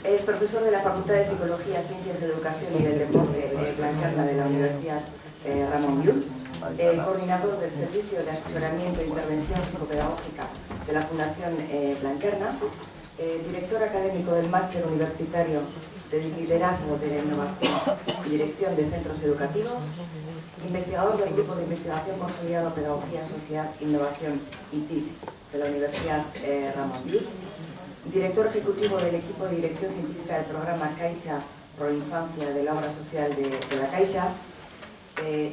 Es profesor de la Facultad de Psicología, Ciencias de Educación y del Deporte Blanquerna de la Universidad Ramon Llull, coordinador del Servicio de Asesoramiento e Intervención Psicopedagógica de la Fundación Blanquerna, director académico del Máster Universitario de Liderazgo de la Innovación y Dirección de Centros Educativos, investigador del Grupo de Investigación Consolidado Pedagogía, Sociedad, Innovación y TIC de la Universidad Ramon Llull, director ejecutivo del equipo de dirección científica del programa Caixa Pro Infancia de la obra social de la Caixa,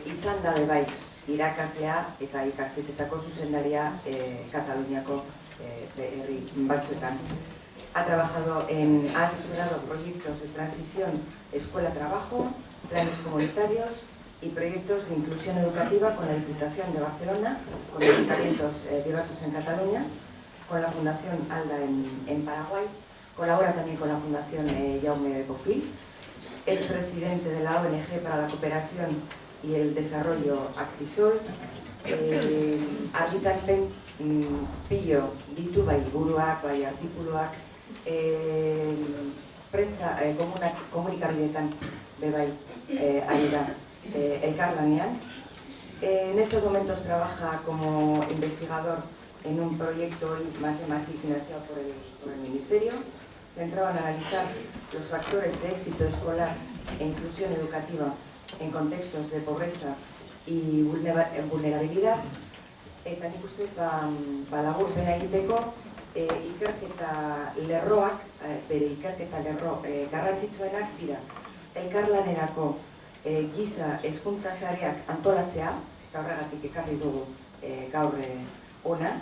izan da bai irakaslea eta ikastetxetako zuzendaria Kataluniako herri batzuetan. Ha asesorado proyectos de transición escuela-trabajo, planes comunitarios y proyectos de inclusión educativa con la Diputación de Barcelona, con ayuntamientos diversos en Cataluña, con la Fundación ALDA en Paraguay, colabora también con la Fundación Jaume Bofill, es presidente de la ONG para la Cooperación y el Desarrollo Actisol, argitarpen pilo ditu bai buruak, bai artikuluak, prentza komunikabideetan bebai ari da elkarlanean. En estos momentos trabaja como investigador en un proyecto más de más financiado por el Ministerio, centrado en analizar los factores de éxito escolar e inclusión educativa en contextos de pobreza y vulnerabilidad. Eta nik uste laburpena egiteko ikerketa lerroak, bere ikerketa lerro garrantzitsuenak dira. Elkarlanerako giza hezkuntza sareak antolatzea, eta horregatik ekarri dugu gaur hona,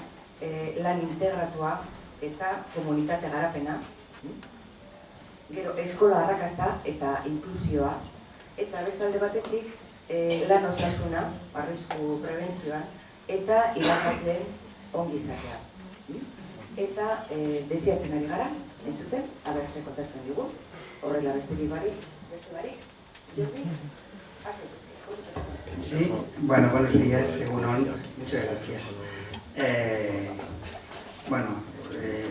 lan integratua eta komunitate garapena, gero eskola arrakasta eta inklusioa, eta bestalde batetik lan osasuna, arrisku prebentzioa, eta irakasleen ongizatea. Eta desiatzen ari gara, entzuten, abertze kontatzen dugu, horrela beste barik. Sí, bueno, buenos días, Egunon, muchas gracias.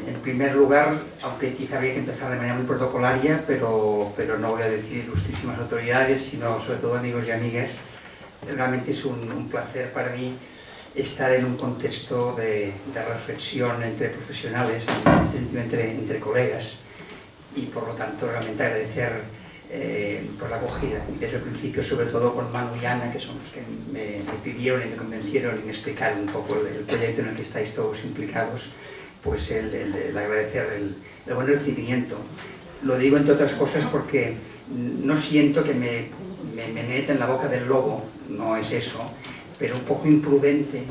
En primer lugar, aunque quizá había que empezar de manera muy protocolaria, pero no voy a decir ilustrísimas autoridades, sino sobre todo amigos y amigas, realmente es un placer para mí estar en un contexto de reflexión entre profesionales, en este sentido entre colegas, y por lo tanto realmente agradecer por la acogida, y desde el principio sobre todo con Manu y Ana, que son los que me pidieron y me convencieron y me explicaron un poco el proyecto en el que estáis todos implicados, pues el agradecer el buen recibimiento. Lo digo entre otras cosas porque no siento que me meta en la boca del lobo, no es eso, pero un poco imprudente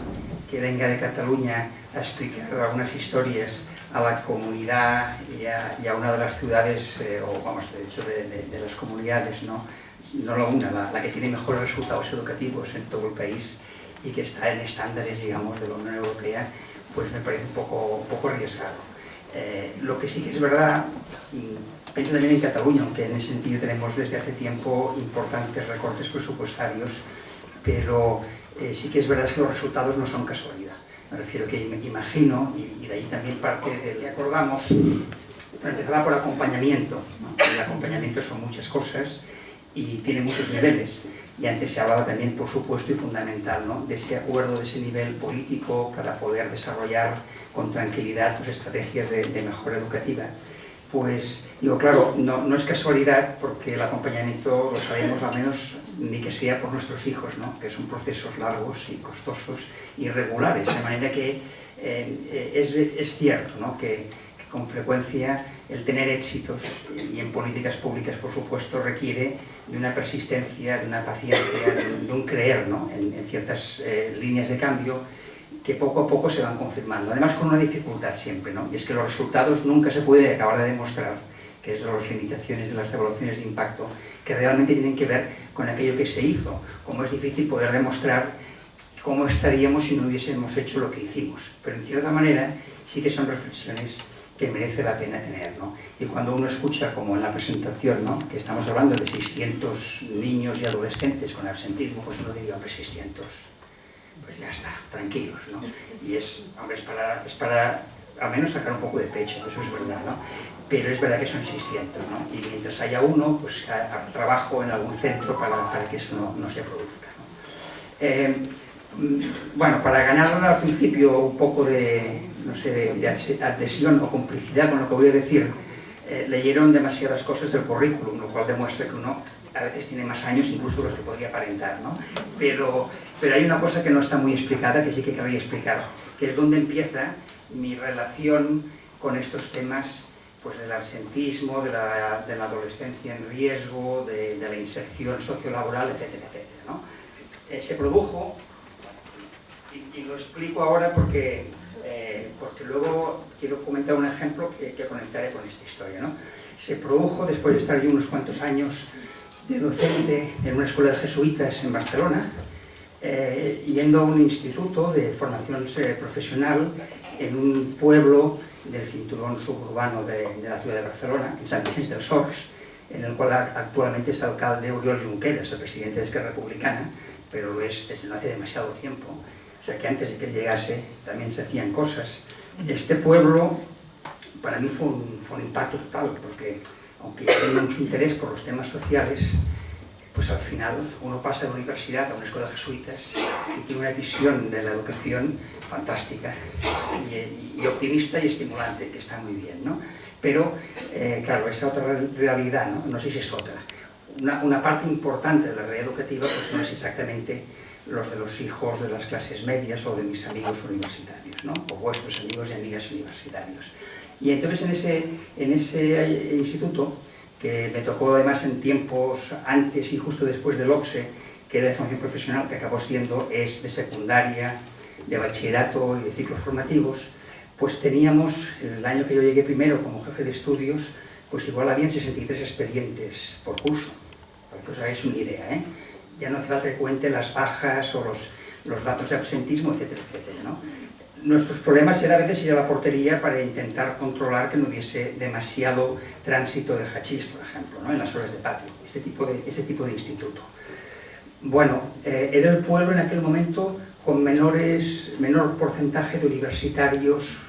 que venga de Cataluña a explicar algunas historias a la comunidad y a una de las ciudades, o vamos, de hecho de las comunidades, no la una, la que tiene mejores resultados educativos en todo el país y que está en estándares, digamos, de la Unión Europea, pues me parece un poco arriesgado. Lo que sí que es verdad, pienso también en Cataluña, aunque en ese sentido tenemos desde hace tiempo importantes recortes presupuestarios, pero sí que es verdad que los resultados no son casualidad. Me refiero que imagino, y de ahí también parte del que acordamos, empezaba por acompañamiento, ¿no? El acompañamiento son muchas cosas y tiene muchos niveles. Y antes se hablaba también, por supuesto, y fundamental, ¿no?, de ese acuerdo, de ese nivel político para poder desarrollar con tranquilidad pues, estrategias de mejora educativa. Pues digo, claro, no es casualidad porque el acompañamiento lo sabemos al menos ni que sea por nuestros hijos, ¿no?, que son procesos largos y costosos y regulares, de manera que es cierto, ¿no?, que con frecuencia el tener éxitos, y en políticas públicas por supuesto, requiere de una persistencia, de una paciencia, de un creer, ¿no?, en ciertas líneas de cambio que poco a poco se van confirmando. Además con una dificultad siempre, ¿no?, y es que los resultados nunca se puede acabar de demostrar, que es las limitaciones de las evaluaciones de impacto, que realmente tienen que ver con aquello que se hizo, como es difícil poder demostrar cómo estaríamos si no hubiésemos hecho lo que hicimos. Pero en cierta manera sí que son reflexiones que merece la pena tener, ¿no? Y cuando uno escucha, como en la presentación, ¿no?, que estamos hablando de 600 niños y adolescentes con absentismo, pues uno diría, hombre, 600, pues ya está, tranquilos, ¿no? Y es para al menos sacar un poco de pecho, eso es verdad, ¿no? Pero es verdad que son 600, ¿no? Y mientras haya uno, pues habrá trabajo en algún centro para que eso no se produzca, ¿no? Bueno, para ganar al principio un poco de, no sé, de adhesión o complicidad con lo que voy a decir, leyeron demasiadas cosas del currículum, lo cual demuestra que uno a veces tiene más años incluso los que podría aparentar, ¿no? Pero hay una cosa que no está muy explicada, que sí que querría explicar, que es dónde empieza mi relación con estos temas, pues del absentismo, de la adolescencia en riesgo, de la inserción sociolaboral, etcétera, etcétera, ¿no? Se produjo, y lo explico ahora porque luego quiero comentar un ejemplo que conectaré con esta historia, ¿no? Se produjo después de estar yo unos cuantos años de docente en una escuela de jesuitas en Barcelona, yendo a un instituto de formación profesional en un pueblo del cinturón suburbano de la ciudad de Barcelona, en Sant Vicenç dels Horts, en el cual actualmente es alcalde Oriol Junqueras, el presidente de Esquerra Republicana, pero lo es desde no hace demasiado tiempo, o sea que antes de que él llegase también se hacían cosas. Este pueblo para mí fue un impacto total, porque aunque yo tenía mucho interés por los temas sociales, pues al final uno pasa de la universidad a una escuela de jesuitas y tiene una visión de la educación fantástica y optimista y estimulante, que está muy bien, ¿no? Pero, claro, esa otra realidad, ¿no? No sé si es otra. Una parte importante de la realidad educativa pues no es exactamente los de los hijos de las clases medias o de mis amigos universitarios, ¿no? O vuestros amigos y amigas universitarios. Y entonces en ese instituto, que me tocó además en tiempos antes y justo después del OCSE, que era de formación profesional, que acabó siendo de secundaria, de bachillerato y de ciclos formativos, pues teníamos, el año que yo llegué primero como jefe de estudios, pues igual habían 63 expedientes por curso, para que os hagáis una idea, ¿eh? Ya no hace falta que cuente las bajas o los datos de absentismo, etcétera, etcétera, ¿no? Nuestros problemas era a veces ir a la portería para intentar controlar que no hubiese demasiado tránsito de hachís, por ejemplo, ¿no? En las horas de patio, este tipo de instituto. Bueno, era el pueblo en aquel momento con menor porcentaje de universitarios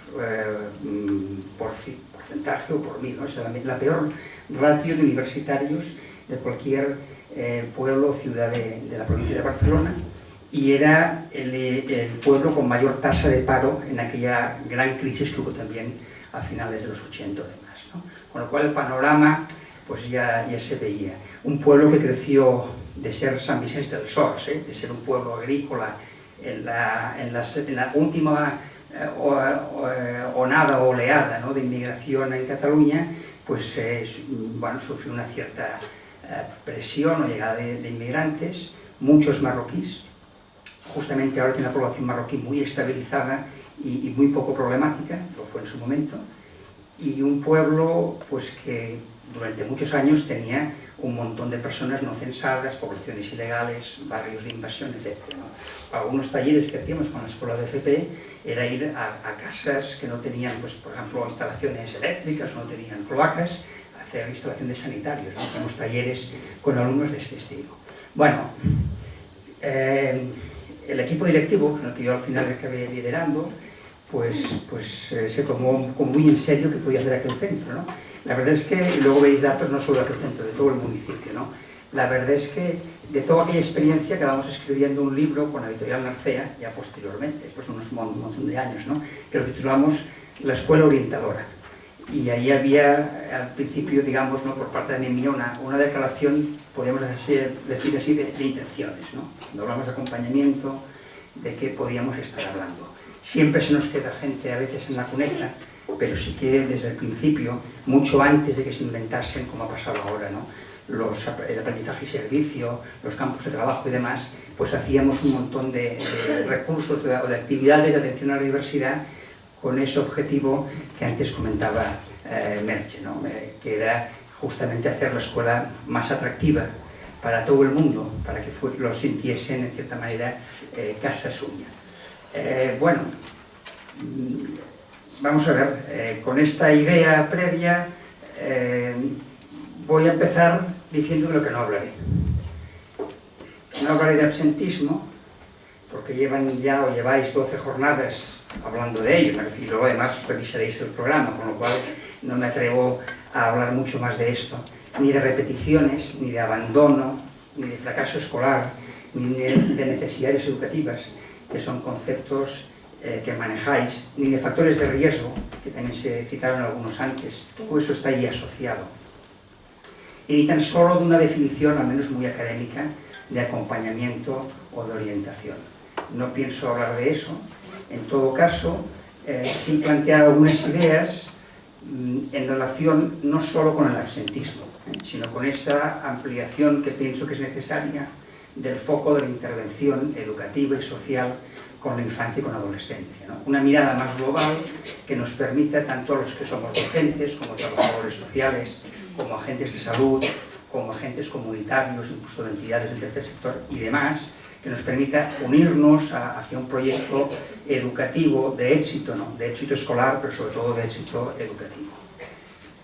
porcentaje o por mí, ¿no? O sea, la peor ratio de universitarios de cualquier pueblo o ciudad de la provincia de Barcelona, y era el pueblo con mayor tasa de paro en aquella gran crisis que hubo también a finales de los 80 o demás, ¿no? Con lo cual el panorama pues ya se veía. Un pueblo que creció de ser Sant Vicenç dels Horts, de ser un pueblo agrícola en la última onada o oleada, ¿no?, de inmigración en Cataluña, pues bueno, sufrió una cierta presión o llegada de inmigrantes, muchos marroquíes. Justamente ahora tiene una población marroquí muy estabilizada y muy poco problemática, lo fue en su momento, y un pueblo pues que durante muchos años tenía un montón de personas no censadas, poblaciones ilegales, barrios de invasión, etc., ¿no? Algunos talleres que hacíamos con la escuela de FP era ir a casas que no tenían, pues, por ejemplo, instalaciones eléctricas, no tenían cloacas, hacer instalación de sanitarios, ¿no? Hacíamos talleres con alumnos de este estilo. Bueno, el equipo directivo, en el que yo al final acabé liderando, pues se tomó como muy en serio que podía hacer aquel centro, ¿no? La verdad es que, y luego veis datos no solo de aquel centro, de todo el municipio, ¿no? La verdad es que de toda aquella experiencia acabamos escribiendo un libro con la editorial Narcea, ya posteriormente, después de un montón de años, ¿no?, que lo titulamos La Escuela Orientadora. Y ahí había, al principio, digamos, ¿no?, por parte de mí, una declaración, podríamos decir así, de intenciones, ¿no? Cuando hablamos de acompañamiento, de qué podíamos estar hablando. Siempre se nos queda gente a veces en la cuneta, pero sí que desde el principio, mucho antes de que se inventasen, como ha pasado ahora, ¿no?, el aprendizaje y servicio, los campos de trabajo y demás, pues hacíamos un montón de recursos o de actividades de atención a la diversidad con ese objetivo que antes comentaba Merche, ¿no?, que era justamente hacer la escuela más atractiva para todo el mundo, para que lo sintiesen, en cierta manera, casa suya. Bueno, vamos a ver, con esta idea previa voy a empezar diciendo de lo que no hablaré. No hablaré de absentismo, porque lleváis 12 jornadas hablando de ello, me refiero, luego además revisaréis el programa, con lo cual no me atrevo a hablar mucho más de esto, ni de repeticiones, ni de abandono, ni de fracaso escolar, ni de necesidades educativas, que son conceptos que manejáis, ni de factores de riesgo, que también se citaron algunos antes. Todo eso está ahí asociado. Y ni tan solo de una definición, al menos muy académica, de acompañamiento o de orientación. No pienso hablar de eso. En todo caso, sí plantear algunas ideas en relación no solo con el absentismo, sino con esa ampliación que pienso que es necesaria del foco de la intervención educativa y social con la infancia y con la adolescencia, ¿no? Una mirada más global que nos permita, tanto a los que somos docentes, como trabajadores sociales, como agentes de salud, como agentes comunitarios, incluso de entidades del tercer sector y demás, que nos permita unirnos hacia un proyecto educativo de éxito, ¿no? De éxito escolar, pero sobre todo de éxito educativo.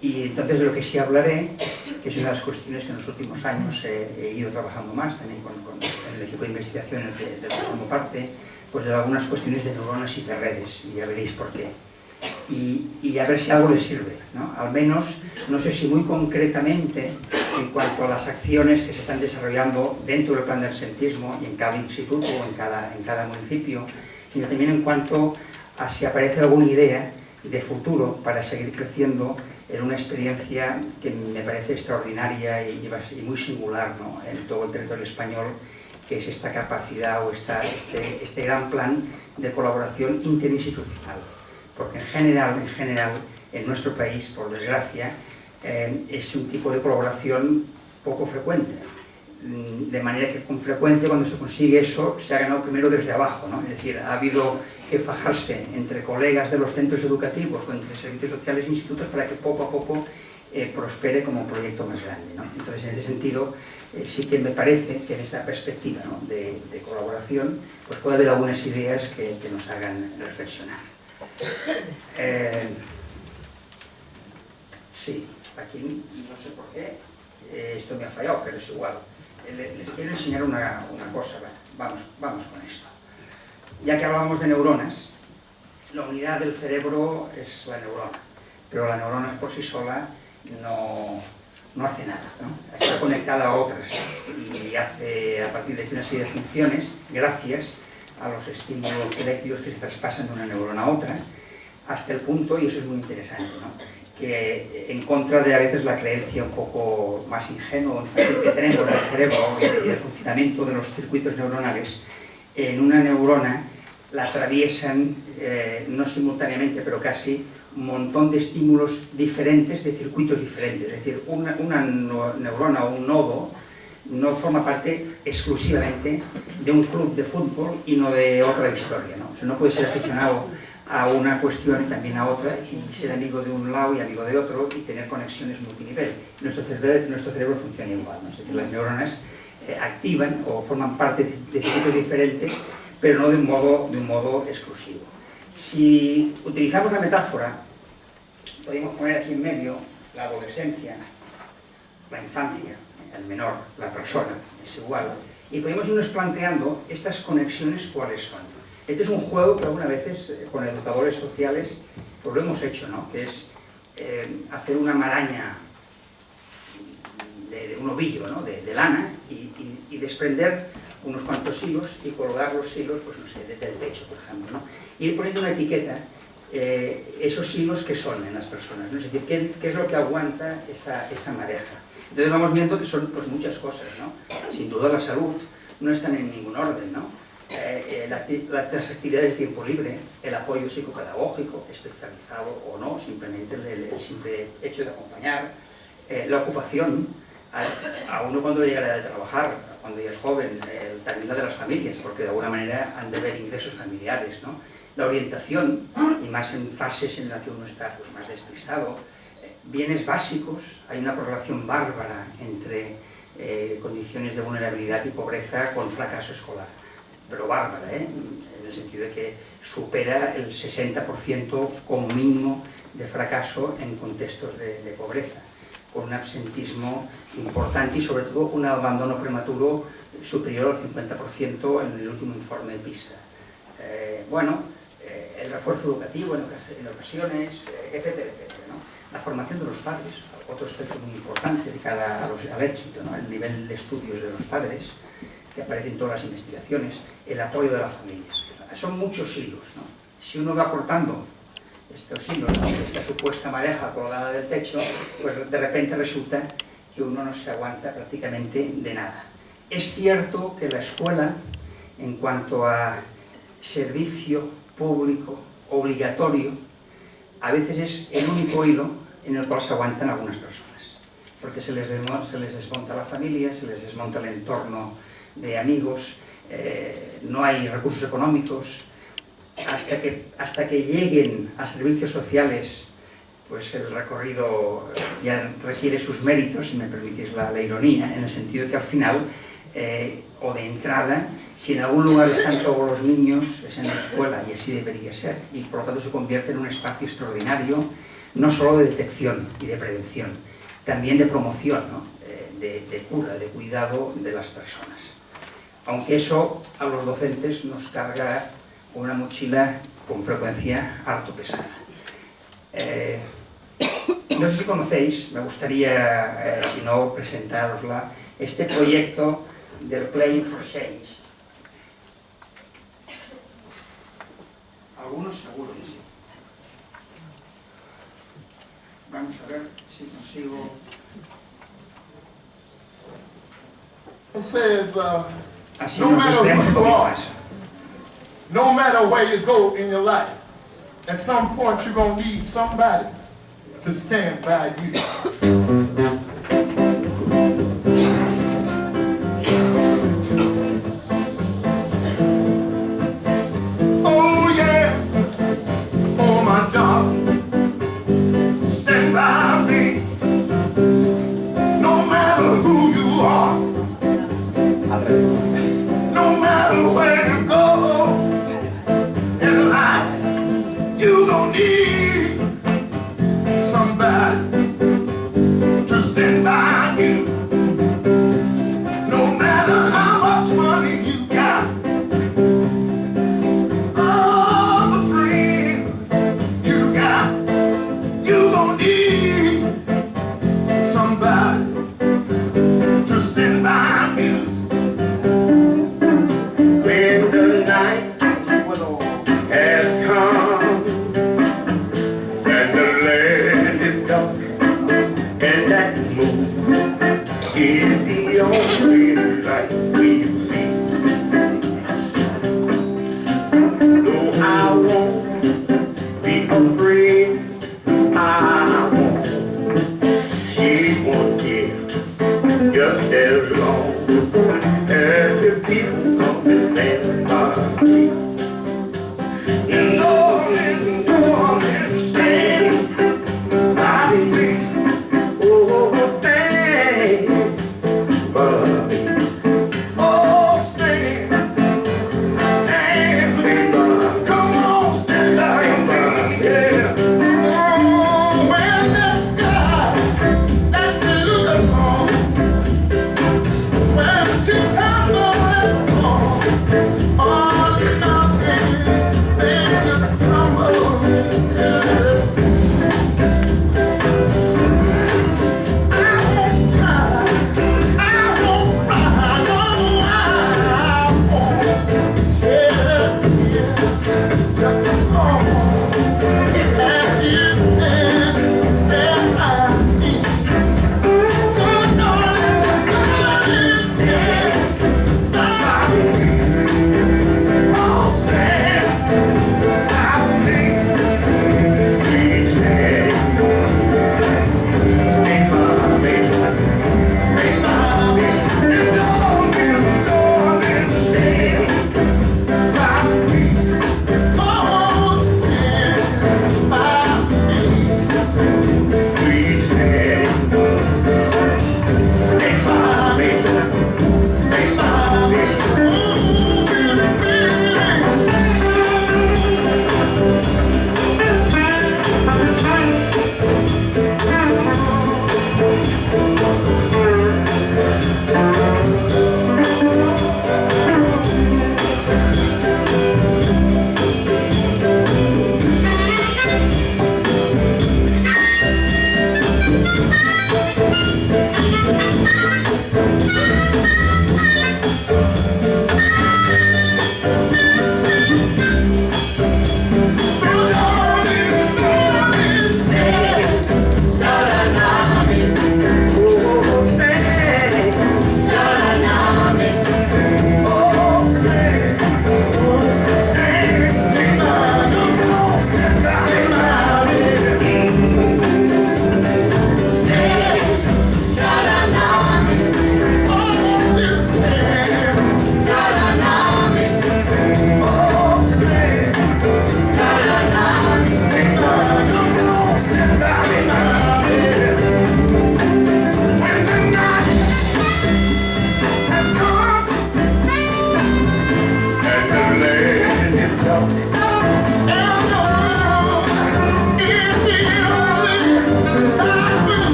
Y entonces de lo que sí hablaré, que es una de las cuestiones que en los últimos años he ido trabajando más, también con el equipo de investigación del que formo parte, pues de algunas cuestiones de neuronas y de redes, y ya veréis por qué. Y a ver si algo les sirve, ¿no? Al menos, no sé si muy concretamente, en cuanto a las acciones que se están desarrollando dentro del plan de absentismo y en cada instituto o en cada municipio, sino también en cuanto a si aparece alguna idea de futuro para seguir creciendo en una experiencia que me parece extraordinaria y muy singular, ¿no? En todo el territorio español, que es esta capacidad o este gran plan de colaboración interinstitucional. Porque en general, en nuestro país, por desgracia, es un tipo de colaboración poco frecuente. De manera que con frecuencia cuando se consigue eso, se ha ganado primero desde abajo, ¿no? Es decir, ha habido que fajarse entre colegas de los centros educativos o entre servicios sociales e institutos para que poco a poco prospere como un proyecto más grande, ¿no? Entonces, en ese sentido, sí que me parece que en esa perspectiva, ¿no? de colaboración, pues puede haber algunas ideas que nos hagan reflexionar. Sí, aquí no sé por qué, esto me ha fallado, pero es igual. Les quiero enseñar una cosa, vamos con esto. Ya que hablábamos de neuronas, la unidad del cerebro es la neurona, pero la neurona por sí sola no hace nada, ¿no? Está conectada a otras y hace a partir de aquí una serie de funciones gracias a los estímulos eléctricos que se traspasan de una neurona a otra, hasta el punto, y eso es muy interesante, ¿no? Que en contra de a veces la creencia un poco más ingenua que tenemos del cerebro y del funcionamiento de los circuitos neuronales, en una neurona la atraviesan, no simultáneamente, pero casi, un montón de estímulos diferentes, de circuitos diferentes. Es decir, una neurona o un nodo no forma parte exclusivamente de un club de fútbol y no de otra historia, ¿no? O sea, no puede ser aficionado a una cuestión y también a otra, y ser amigo de un lado y amigo de otro, y tener conexiones multinivel. Nuestro cerebro funciona igual, ¿no? Es decir, las neuronas activan o forman parte de circuitos diferentes, pero no de un modo exclusivo. Si utilizamos la metáfora, podemos poner aquí en medio la adolescencia, la infancia, el menor, la persona, es igual, y podemos irnos planteando estas conexiones cuáles son. Este es un juego que algunas veces con educadores sociales pues lo hemos hecho, ¿no? Que es hacer una maraña de un ovillo, ¿no? de lana y desprender unos cuantos hilos y colgar los hilos, pues no sé, desde el techo, por ejemplo, ¿no? Y ir poniendo una etiqueta, esos hilos que son en las personas, ¿no? Es decir, ¿qué es lo que aguanta esa mareja? Entonces vamos viendo que son pues muchas cosas, ¿no? Sin duda la salud no están en ningún orden, ¿no? Las actividades de tiempo libre, el apoyo psicopedagógico, especializado o no, simplemente el simple hecho de acompañar, la ocupación, a uno cuando llega la edad de trabajar, cuando ya es joven, también la de las familias, porque de alguna manera han de haber ingresos familiares, ¿no? La orientación, y más en fases en las que uno está pues, más despistado, bienes básicos, hay una correlación bárbara entre condiciones de vulnerabilidad y pobreza con fracaso escolar, pero bárbara, en el sentido de que supera el 60% como mínimo de fracaso en contextos de pobreza, con un absentismo importante y sobre todo un abandono prematuro superior al 50% en el último informe de PISA. el refuerzo educativo en ocasiones, etcétera, etcétera, ¿no? La formación de los padres, otro aspecto muy importante de cara al éxito, ¿no? El nivel de estudios de los padres, que aparece en todas las investigaciones, el apoyo de la familia. Son muchos hilos, ¿no? Si uno va cortando estos hilos, ¿no? Esta supuesta madeja colgada del techo, pues de repente resulta que uno no se aguanta prácticamente de nada. Es cierto que la escuela, en cuanto a servicio público obligatorio, a veces es el único hilo en el cual se aguantan algunas personas, porque se les desmonta la familia, se les desmonta el entorno de amigos, no hay recursos económicos, hasta que lleguen a servicios sociales, pues el recorrido ya requiere sus méritos, si me permitís la ironía, en el sentido de que al final, o de entrada, si en algún lugar están todos los niños, es en la escuela, y así debería ser, y por lo tanto se convierte en un espacio extraordinario, no solo de detección y de prevención, también de promoción, ¿no? de cura, de cuidado de las personas. Aunque eso a los docentes nos carga una mochila con frecuencia harto pesada. No sé si conocéis, me gustaría, si no, presentárosla, este proyecto del Playing for Change. Algunos seguro que sí. Vamos a ver si consigo... It says, Así no nos matter distraemos un who you poquito are, más. no matter where you go in your life, at some point you're going to need somebody to stand by you. Oh yeah, oh my darling, stand by me. No matter who you are, no matter where you go in life, you don't need somebody to stand by you. No matter how much money you got, all the friends you got, you don't need somebody to stand by you. When the night has come and the land is dark and that moon is the only light we see. Though I won't be afraid, I won't. She won't care just as long as the people of this land are free. Lord, stand by me. Oh, stand by me.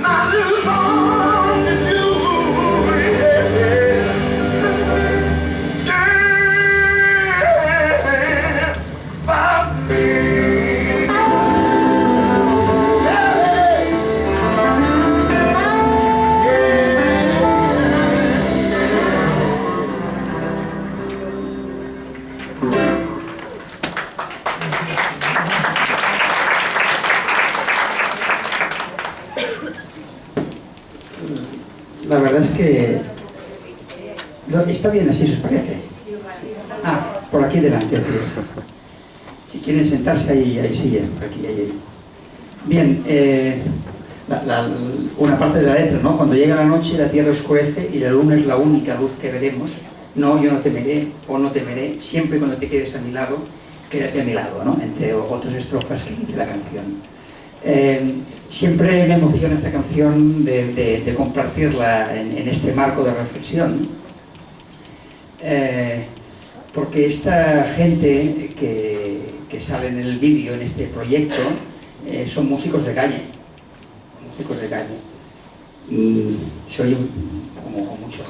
My little song is you, yeah. Stand by me. La verdad es que está bien así, ¿os parece? Ah, por aquí delante, así es. Si quieren sentarse ahí siguen, por aquí, ahí. Bien, una parte de la letra, ¿no? Cuando llega la noche la tierra oscurece y la luna es la única luz que veremos. No, yo no temeré o no temeré, siempre cuando te quedes a mi lado, quédate a mi lado, ¿no? Entre otras estrofas que dice la canción. Siempre me emociona esta canción de compartirla en este marco de reflexión, porque esta gente que sale en el vídeo, en este proyecto, son músicos de calle, y se oye como con mucho.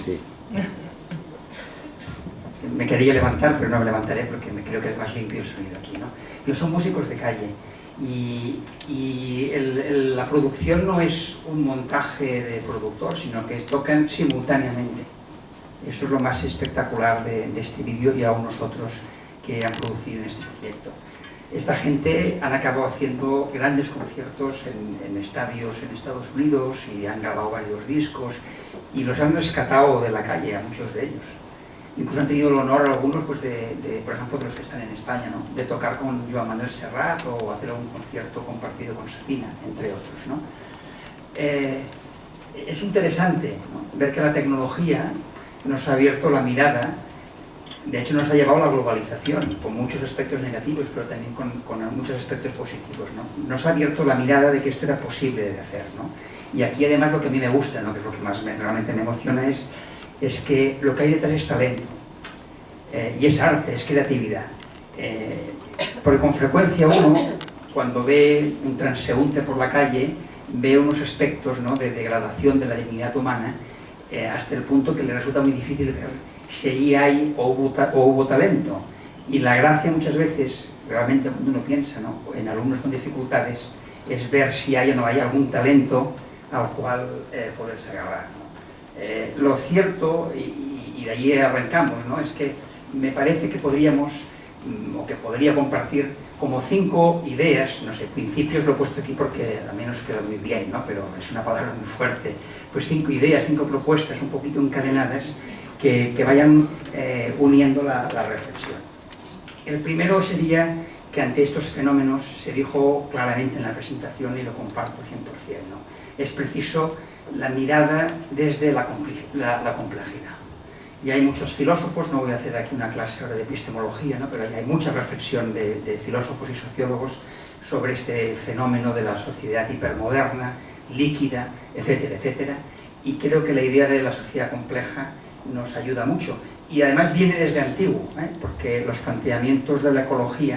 Me quería levantar, pero no me levantaré porque me creo que es más limpio el sonido aquí, ¿no? Ellos son músicos de calle. Y la producción no es un montaje de productor, sino que tocan simultáneamente. Eso es lo más espectacular de este vídeo y aún nosotros que han producido en este proyecto. Esta gente han acabado haciendo grandes conciertos en estadios en Estados Unidos y han grabado varios discos y los han rescatado de la calle a muchos de ellos. Incluso han tenido el honor algunos, pues por ejemplo, de los que están en España, ¿no? De tocar con Joan Manuel Serrat o hacer un concierto compartido con Sabina, entre otros, ¿no? Es interesante, ¿no? Ver que la tecnología nos ha abierto la mirada, de hecho nos ha llevado a la globalización, con muchos aspectos negativos, pero también con muchos aspectos positivos, ¿no? Nos ha abierto la mirada de que esto era posible de hacer, ¿no? Y aquí además lo que a mí me gusta, ¿no? Que es lo que más realmente me emociona, es que lo que hay detrás es talento, y es arte, es creatividad. Porque con frecuencia uno, cuando ve un transeúnte por la calle, ve unos aspectos, ¿no? De degradación de la dignidad humana, hasta el punto que le resulta muy difícil ver si allí hay o hubo talento. Y la gracia muchas veces, realmente cuando uno piensa, ¿no? En alumnos con dificultades, es ver si hay o no hay algún talento al cual poderse agarrar, ¿no? Lo cierto, y de ahí arrancamos, ¿no? Es que me parece que podríamos, o que podría compartir como 5 ideas, no sé, principios lo he puesto aquí porque a mí nos queda muy bien, ¿no? Pero es una palabra muy fuerte, pues 5 ideas, 5 propuestas un poquito encadenadas que vayan uniendo la reflexión. El primero sería que ante estos fenómenos, se dijo claramente en la presentación y lo comparto 100%, ¿no? Es preciso la mirada desde la complejidad. Y hay muchos filósofos, no voy a hacer aquí una clase ahora de epistemología, ¿no? Pero hay mucha reflexión de filósofos y sociólogos sobre este fenómeno de la sociedad hipermoderna, líquida, etcétera, etcétera. Y creo que la idea de la sociedad compleja nos ayuda mucho. Y además viene desde antiguo, porque los planteamientos de la ecología,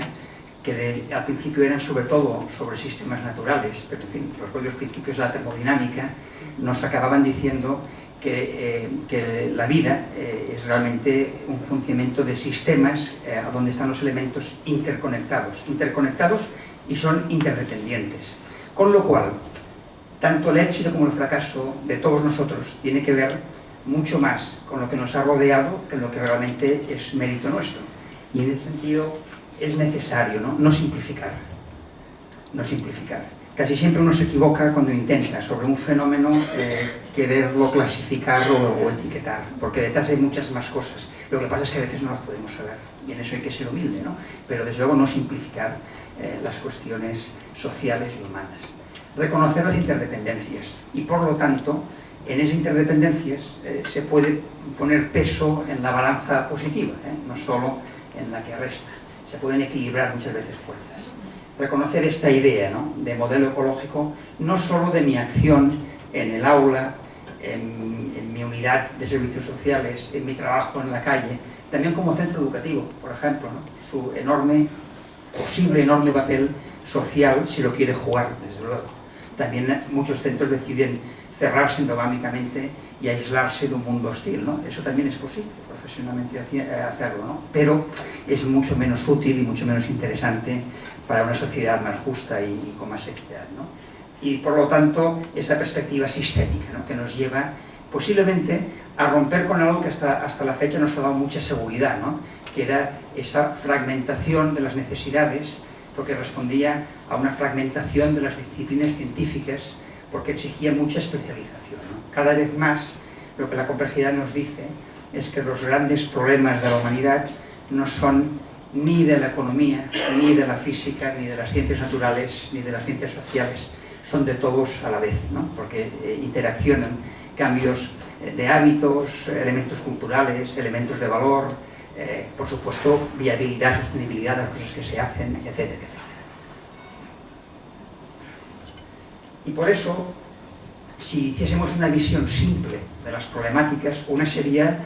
que al principio eran sobre todo sobre sistemas naturales, pero en fin, los propios principios de la termodinámica nos acababan diciendo que la vida es realmente un funcionamiento de sistemas donde están los elementos interconectados y son interdependientes. Con lo cual, tanto el éxito como el fracaso de todos nosotros tiene que ver mucho más con lo que nos ha rodeado que lo que realmente es mérito nuestro. Y en ese sentido es necesario, ¿no? No simplificar. Casi siempre uno se equivoca cuando intenta sobre un fenómeno quererlo clasificar o etiquetar, porque detrás hay muchas más cosas. Lo que pasa es que a veces no las podemos saber, y en eso hay que ser humilde, ¿no? Pero desde luego no simplificar las cuestiones sociales y humanas. Reconocer las interdependencias, y por lo tanto, en esas interdependencias se puede poner peso en la balanza positiva, no solo en la que resta. Se pueden equilibrar muchas veces fuerzas. Reconocer esta idea, ¿no? De modelo ecológico, no solo de mi acción en el aula, en mi unidad de servicios sociales, en mi trabajo en la calle, también como centro educativo, por ejemplo, ¿no? Su posible enorme papel social, si lo quiere jugar, desde luego. también muchos centros deciden cerrarse endogámicamente y aislarse de un mundo hostil, ¿no? Eso también es posible, profesionalmente hacerlo, ¿no? Pero es mucho menos útil y mucho menos interesante para una sociedad más justa y con más equidad, ¿no? Y por lo tanto, esa perspectiva sistémica, ¿no? Que nos lleva posiblemente a romper con algo que hasta la fecha nos ha dado mucha seguridad, ¿no? Que era esa fragmentación de las necesidades, porque respondía a una fragmentación de las disciplinas científicas, porque exigía mucha especialización, ¿no? Cada vez más lo que la complejidad nos dice es que los grandes problemas de la humanidad no son ni de la economía, ni de la física, ni de las ciencias naturales, ni de las ciencias sociales, son de todos a la vez, ¿no? Porque interaccionan cambios de hábitos, elementos culturales, elementos de valor, por supuesto, viabilidad, sostenibilidad de las cosas que se hacen, etcétera, etcétera. Y por eso, si hiciésemos una visión simple de las problemáticas, una sería,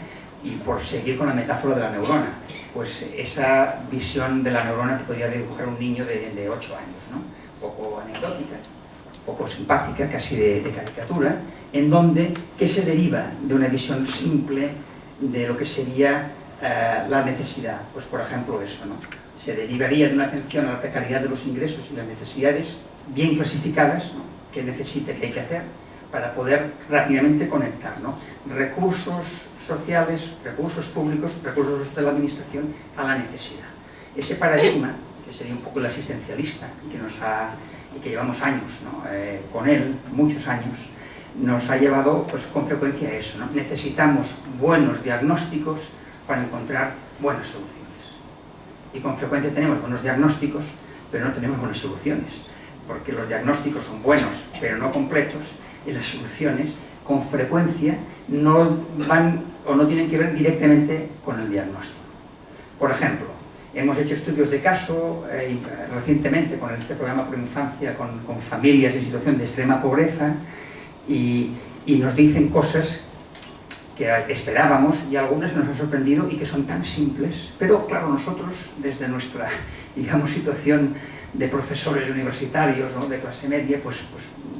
y por seguir con la metáfora de la neurona, pues esa visión de la neurona que podría dibujar un niño de 8 años, ¿no? Un poco anecdótica, un poco simpática, casi de caricatura, en donde, ¿qué se deriva de una visión simple de lo que sería la necesidad? Pues por ejemplo eso, ¿no? Se derivaría de una atención a la precariedad de los ingresos y las necesidades bien clasificadas, ¿no? Que necesita, que hay que hacer para poder rápidamente conectar, ¿no? Recursos sociales, recursos públicos, recursos de la administración a la necesidad. Ese paradigma, que sería un poco el asistencialista y que llevamos años, ¿no? Con él, muchos años, nos ha llevado pues, con frecuencia a eso, ¿no? Necesitamos buenos diagnósticos para encontrar buenas soluciones. Y con frecuencia tenemos buenos diagnósticos, pero no tenemos buenas soluciones, porque los diagnósticos son buenos, pero no completos, y las soluciones con frecuencia no van o no tienen que ver directamente con el diagnóstico. Por ejemplo, hemos hecho estudios de caso recientemente con este programa Pro Infancia con familias en situación de extrema pobreza y nos dicen cosas que esperábamos y algunas nos han sorprendido y que son tan simples, pero claro, nosotros desde nuestra, digamos, situación de profesores universitarios, ¿no? De clase media, pues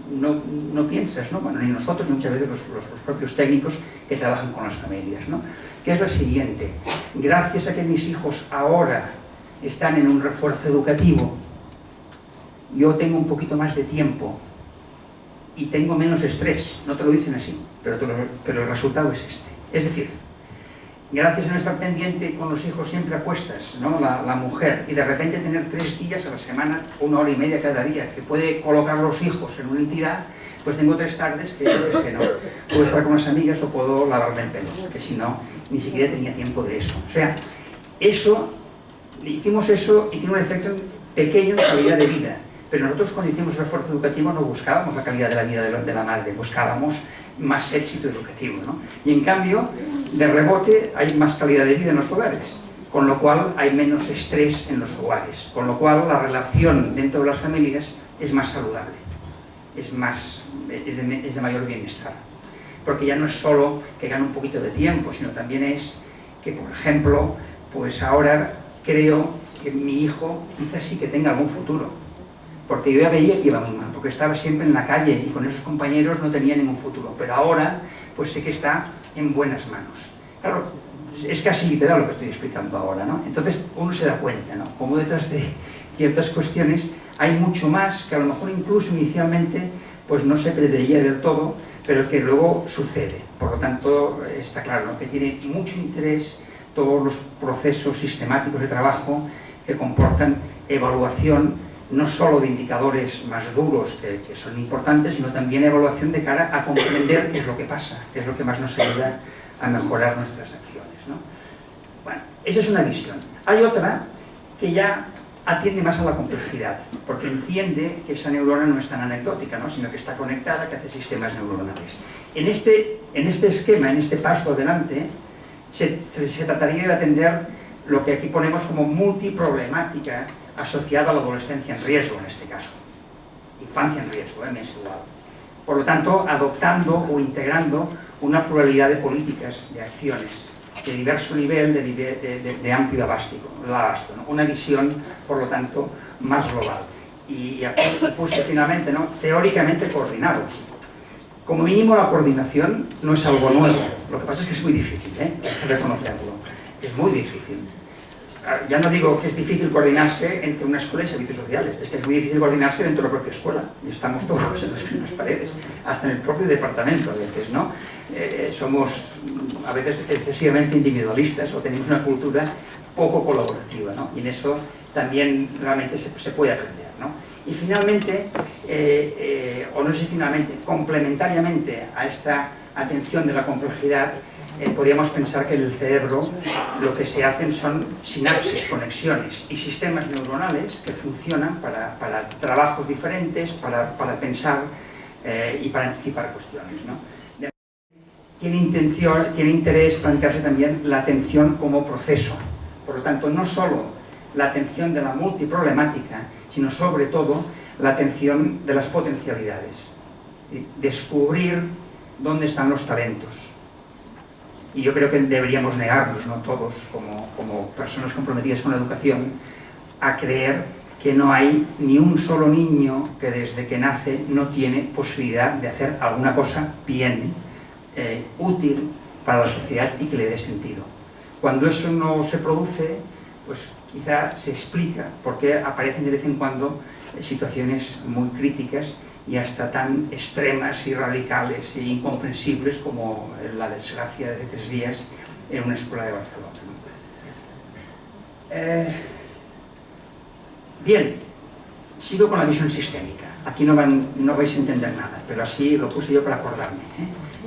no piensas, ¿no? Bueno, ni nosotros, ni muchas veces los propios técnicos que trabajan con las familias, ¿no? Que es la siguiente: gracias a que mis hijos ahora están en un refuerzo educativo, yo tengo un poquito más de tiempo y tengo menos estrés. No te lo dicen así, pero el resultado es este. Es decir, gracias a no estar pendiente con los hijos siempre a cuestas, ¿no? La mujer, y de repente tener 3 días a la semana, 1 hora y media cada día, que puede colocar los hijos en una entidad, pues tengo 3 tardes que yo es que no. Puedo estar con las amigas o puedo lavarme el pelo, que si no, ni siquiera tenía tiempo de eso. O sea, hicimos eso y tiene un efecto pequeño en calidad de vida. Pero nosotros cuando hicimos el esfuerzo educativo no buscábamos la calidad de la vida de la madre, buscábamos más éxito educativo, ¿no? Y en cambio, de rebote, hay más calidad de vida en los hogares, con lo cual hay menos estrés en los hogares, con lo cual la relación dentro de las familias es más saludable, es de mayor bienestar. Porque ya no es solo que gane un poquito de tiempo, sino también es que, por ejemplo, pues ahora creo que mi hijo quizás sí que tenga algún futuro. Porque yo ya veía que iba muy mal, porque estaba siempre en la calle y con esos compañeros no tenía ningún futuro. Pero ahora, pues sé que está en buenas manos. Claro, es casi literal lo que estoy explicando ahora, ¿no? Entonces uno se da cuenta, ¿no? Como detrás de ciertas cuestiones hay mucho más que a lo mejor incluso inicialmente pues no se preveía del todo, pero que luego sucede. Por lo tanto, está claro, ¿no? Que tiene mucho interés todos los procesos sistemáticos de trabajo que comportan evaluación no solo de indicadores más duros que son importantes, sino también evaluación de cara a comprender qué es lo que pasa, qué es lo que más nos ayuda a mejorar nuestras acciones, ¿no? Bueno, esa es una visión. Hay otra que ya atiende más a la complejidad, porque entiende que esa neurona no es tan anecdótica, ¿no? Sino que está conectada, que hace sistemas neuronales. En este esquema, en este paso adelante, se trataría de atender lo que aquí ponemos como multiproblemática asociada a la adolescencia en riesgo, en este caso. Infancia en riesgo, me es igual. Por lo tanto, adoptando o integrando una pluralidad de políticas, de acciones, de diverso nivel, de amplio abasto, ¿no? Una visión, por lo tanto, más global. y puse finalmente, ¿no?, teóricamente coordinados. Como mínimo la coordinación no es algo nuevo, lo que pasa es que es muy difícil, hay que reconocerlo, es muy difícil. Ya no digo que es difícil coordinarse entre una escuela y servicios sociales, es que es muy difícil coordinarse dentro de la propia escuela, y estamos todos en las mismas paredes, hasta en el propio departamento a veces, ¿no? Somos a veces excesivamente individualistas o tenemos una cultura poco colaborativa, ¿no? Y en eso también realmente se puede aprender, ¿no? Y finalmente, o no sé si finalmente, complementariamente a esta atención de la complejidad, podríamos pensar que en el cerebro lo que se hacen son sinapsis, conexiones y sistemas neuronales que funcionan para trabajos diferentes, para pensar y para anticipar cuestiones, ¿no? Tiene interés plantearse también la atención como proceso. Por lo tanto, no solo la atención de la multiproblemática, sino sobre todo la atención de las potencialidades. Descubrir dónde están los talentos. Y yo creo que deberíamos negarnos, ¿no?, todos, como personas comprometidas con la educación, a creer que no hay ni un solo niño que desde que nace no tiene posibilidad de hacer alguna cosa bien, útil para la sociedad y que le dé sentido. Cuando eso no se produce, pues quizá se explica por qué aparecen de vez en cuando situaciones muy críticas y hasta tan extremas y radicales e incomprensibles como la desgracia de 3 días en una escuela de Barcelona. Bien, sigo con la visión sistémica. Aquí no vais a entender nada, pero así lo puse yo para acordarme,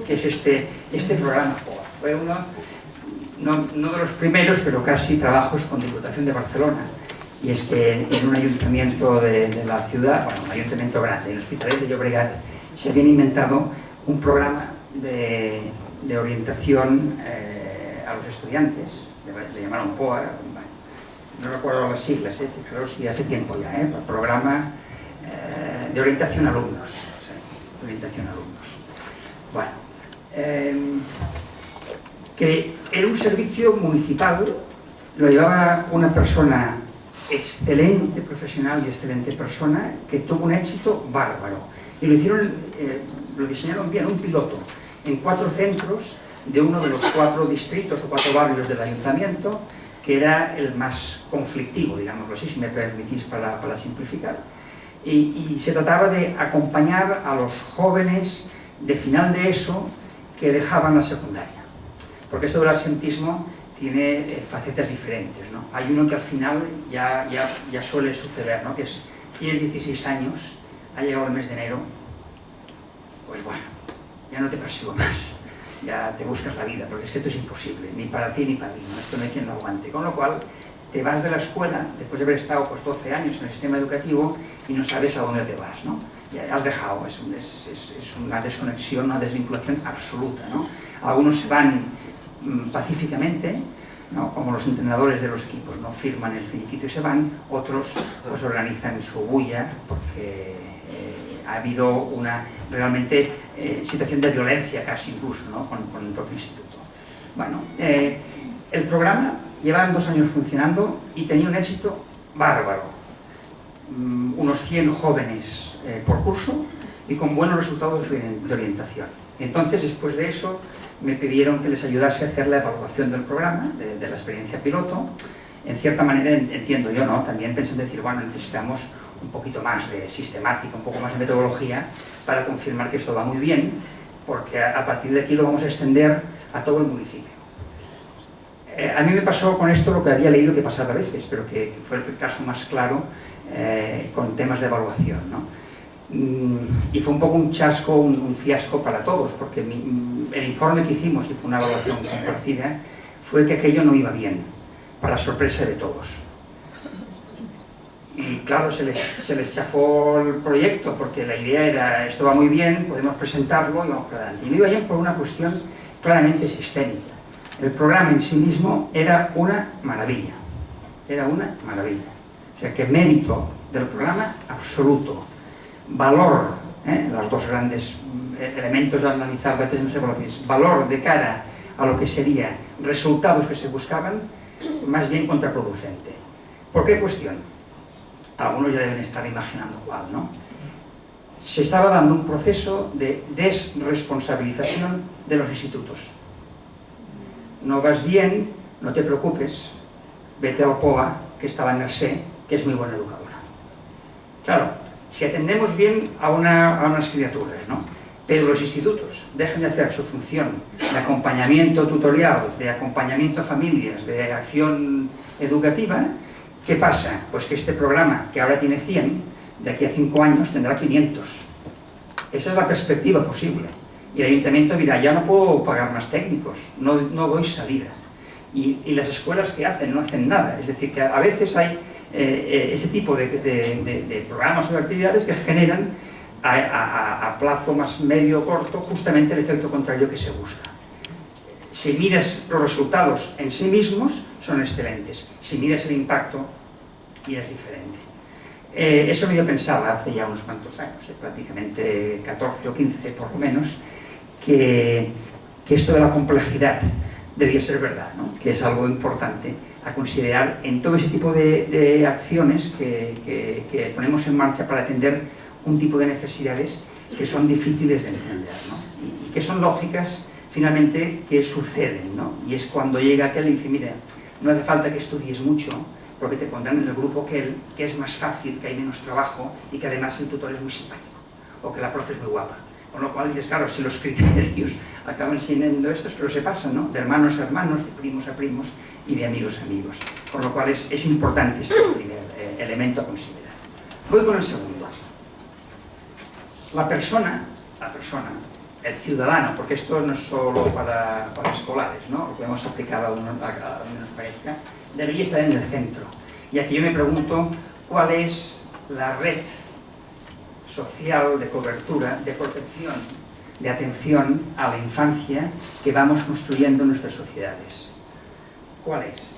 que es este programa POA. Fue uno, no de los primeros, pero casi, trabajos con Diputación de Barcelona. Y es que en un ayuntamiento de la ciudad, bueno, un ayuntamiento grande, en Hospitalet de Llobregat, se habían inventado un programa de orientación a los estudiantes, le llamaron POA, bueno, no recuerdo las siglas, fijaros, y hace tiempo ya, programa de orientación a alumnos, ¿sí? Orientación a alumnos. Bueno, que era un servicio municipal, lo llevaba una persona excelente profesional y excelente persona que tuvo un éxito bárbaro. Y lo hicieron, lo diseñaron bien, un piloto, en 4 centros de uno de los 4 distritos o 4 barrios del ayuntamiento, que era el más conflictivo, digámoslo así, si me permitís para simplificar. Y se trataba de acompañar a los jóvenes de final de ESO que dejaban la secundaria. Porque esto del absentismo tiene facetas diferentes, ¿no? Hay uno que al final ya suele suceder, ¿no?, que es, tienes 16 años, ha llegado el mes de enero, pues bueno, ya no te persigo más, ya te buscas la vida, porque es que esto es imposible, ni para ti ni para mí, ¿no? Esto no hay quien lo aguante. Con lo cual, te vas de la escuela, después de haber estado pues 12 años en el sistema educativo, y no sabes a dónde te vas, ¿no? Ya has dejado, es una desconexión, una desvinculación absoluta, ¿no? Algunos se van pacíficamente, ¿no?, como los entrenadores de los equipos, ¿no?, firman el finiquito y se van. Otros pues organizan su bulla porque ha habido una realmente situación de violencia casi incluso, ¿no?, con el propio instituto. Bueno, el programa llevaban 2 años funcionando y tenía un éxito bárbaro. Unos 100 jóvenes por curso y con buenos resultados de orientación. Entonces, después de eso, me pidieron que les ayudase a hacer la evaluación del programa, de la experiencia piloto. En cierta manera, entiendo yo, ¿no?, también pensé en decir, bueno, necesitamos un poquito más de sistemática, un poco más de metodología para confirmar que esto va muy bien, porque a partir de aquí lo vamos a extender a todo el municipio. A mí me pasó con esto lo que había leído que pasaba a veces, pero que fue el caso más claro con temas de evaluación, ¿no? Y fue un poco un chasco, un fiasco para todos, porque el informe que hicimos, y fue una evaluación compartida, fue que aquello no iba bien, para sorpresa de todos. Y claro, se les chafó el proyecto, porque la idea era, esto va muy bien, podemos presentarlo y vamos para adelante. Y no iba bien por una cuestión claramente sistémica. El programa en sí mismo era una maravilla, O sea, que mérito del programa absoluto. Valor, los 2 grandes elementos de analizar a veces en las evaluaciones, valor de cara a lo que serían resultados que se buscaban, más bien contraproducente. ¿Por qué cuestión? algunos ya deben estar imaginando cuál, ¿no? Se estaba dando un proceso de desresponsabilización de los institutos. No vas bien, no te preocupes, vete al POA, que está la Mercè, que es muy buena educadora. Claro, si atendemos bien a unas criaturas, ¿no? Pero los institutos dejan de hacer su función de acompañamiento tutorial, de acompañamiento a familias, de acción educativa, ¿qué pasa? Pues que este programa, que ahora tiene 100, de aquí a 5 años tendrá 500. Esa es la perspectiva posible. Y el ayuntamiento dirá, ya no puedo pagar más técnicos, no doy salida. Y las escuelas que hacen, no hacen nada. Es decir, que a veces hay ese tipo de programas o de actividades que generan a plazo más medio o corto justamente el efecto contrario que se busca. Si miras los resultados en sí mismos, son excelentes. Si miras el impacto, ya es diferente. Eso me dio pensar hace ya unos cuantos años, prácticamente 14 o 15 por lo menos, que esto de la complejidad debía ser verdad, ¿no? Que es algo importante a considerar en todo ese tipo de acciones que ponemos en marcha para atender un tipo de necesidades que son difíciles de entender, ¿no? Y que son lógicas finalmente que suceden, ¿no? Y es cuando llega aquel y dice, mira, no hace falta que estudies mucho porque te pondrán en el grupo que es más fácil, que hay menos trabajo y que además el tutor es muy simpático o que la profe es muy guapa. Con lo cual dices, claro, si los criterios acaban siendo estos, pero se pasan, ¿no? De hermanos a hermanos, de primos a primos y de amigos a amigos. Con lo cual es importante este primer elemento a considerar. Voy con el segundo. La persona, el ciudadano, porque esto no es solo para escolares, ¿no? Lo podemos aplicar a donde nos parezca, debería estar en el centro. Y aquí yo me pregunto cuál es la red social de cobertura, de protección, de atención a la infancia que vamos construyendo en nuestras sociedades. ¿Cuál es?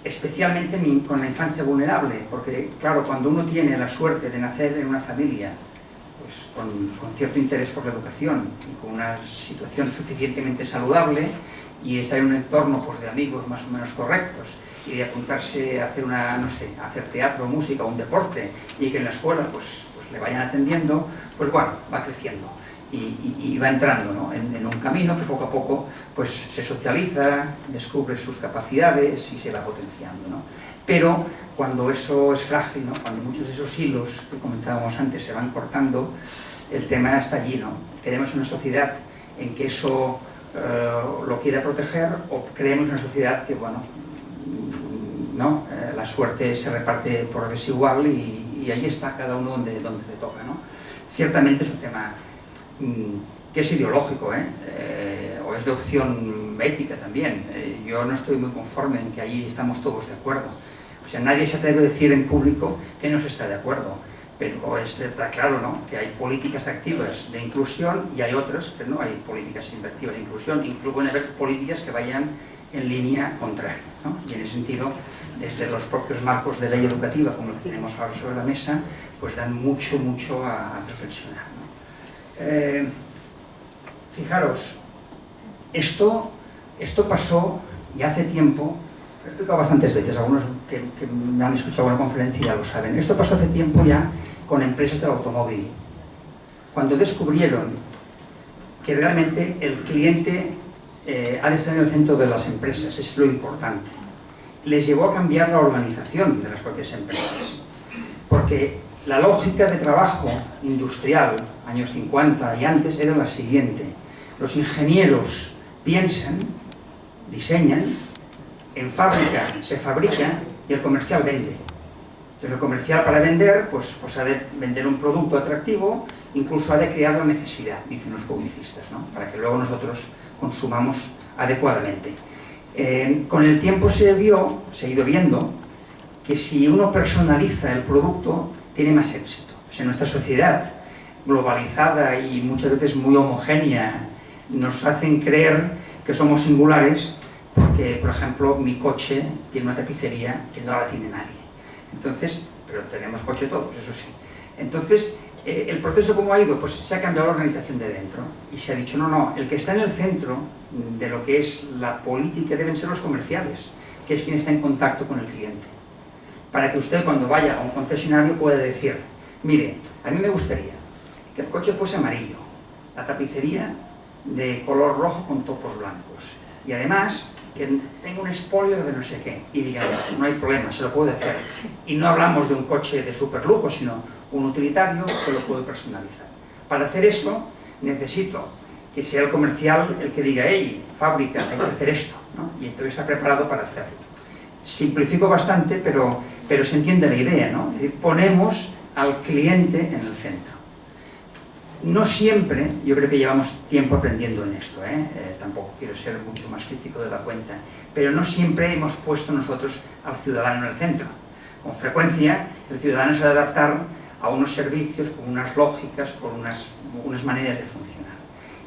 Especialmente con la infancia vulnerable, porque claro, cuando uno tiene la suerte de nacer en una familia pues, con cierto interés por la educación y con una situación suficientemente saludable y estar en un entorno pues, de amigos más o menos correctos y de apuntarse a hacer a hacer teatro, música o un deporte y que en la escuela pues le vayan atendiendo, pues bueno, va creciendo y va entrando, ¿no? en un camino que poco a poco pues, se socializa, descubre sus capacidades y se va potenciando, ¿no? Pero cuando eso es frágil, ¿no? Cuando muchos de esos hilos que comentábamos antes se van cortando, el tema está allí, ¿no? Queremos una sociedad en que eso lo quiera proteger o creemos una sociedad que, bueno, ¿no? La suerte se reparte por desigual y ahí está cada uno donde le toca, ¿no? Ciertamente es un tema que es ideológico, o es de opción ética también. Yo no estoy muy conforme en que ahí estamos todos de acuerdo. O sea, nadie se atreve a decir en público que no se está de acuerdo, pero está claro, ¿no? Que hay políticas activas de inclusión y hay otras que no hay políticas activas de inclusión. Incluso pueden haber políticas que vayan en línea contraria, ¿no? Y en ese sentido, desde los propios marcos de ley educativa, como los que tenemos ahora sobre la mesa, pues dan mucho a reflexionar, ¿no? Fijaros, esto pasó ya hace tiempo, lo he explicado bastantes veces, algunos que me han escuchado en la conferencia ya lo saben. Esto pasó hace tiempo ya con empresas del automóvil, cuando descubrieron que realmente el cliente ha de estar en el centro de las empresas, es lo importante. Les llevó a cambiar la organización de las propias empresas, porque la lógica de trabajo industrial, años 50 y antes, era la siguiente. Los ingenieros piensan, diseñan, en fábrica se fabrica y el comercial vende. Entonces el comercial para vender, pues ha de vender un producto atractivo, incluso ha de crear la necesidad, dicen los publicistas, ¿no? Para que luego nosotros consumamos adecuadamente. Con el tiempo se ha ido viendo que si uno personaliza el producto, tiene más éxito. O sea, nuestra sociedad globalizada y muchas veces muy homogénea nos hacen creer que somos singulares porque, por ejemplo, mi coche tiene una tapicería que no la tiene nadie. Entonces, pero tenemos coche todos, eso sí. Entonces, el proceso ¿cómo ha ido? Pues se ha cambiado la organización de dentro y se ha dicho, no, el que está en el centro de lo que es la política deben ser los comerciales, que es quien está en contacto con el cliente. para que usted cuando vaya a un concesionario pueda decir, mire, a mí me gustaría que el coche fuese amarillo, la tapicería de color rojo con topos blancos, y además que tenga un spoiler de no sé qué, y diga, no hay problema, se lo puede hacer. Y no hablamos de un coche de super lujo, sino un utilitario que lo puede personalizar. Para hacer eso, necesito que sea el comercial el que diga, hey, fábrica, hay que hacer esto, ¿no? Y entonces está preparado para hacerlo. Simplifico bastante, pero se entiende la idea, ¿no? Es decir, ponemos al cliente en el centro. No siempre, yo creo que llevamos tiempo aprendiendo en esto, tampoco quiero ser mucho más crítico de la cuenta, pero no siempre hemos puesto nosotros al ciudadano en el centro. Con frecuencia, el ciudadano se va a adaptar a unos servicios con unas lógicas, con unas maneras de funcionar.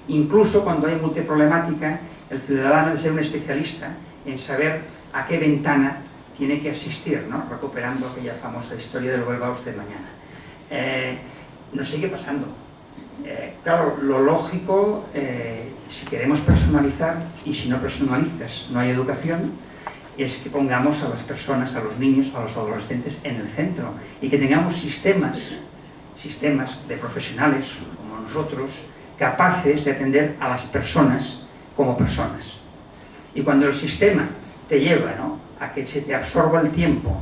Incluso cuando hay multiproblemática, el ciudadano debe ser un especialista en saber a qué ventana tiene que asistir, ¿no? Recuperando aquella famosa historia del vuelva usted mañana. Nos sigue pasando. Claro, lo lógico, si queremos personalizar, y si no personalizas no hay educación, es que pongamos a las personas, a los niños, a los adolescentes en el centro y que tengamos sistemas de profesionales como nosotros capaces de atender a las personas como personas. Y cuando el sistema te lleva, ¿no?, a que se te absorba el tiempo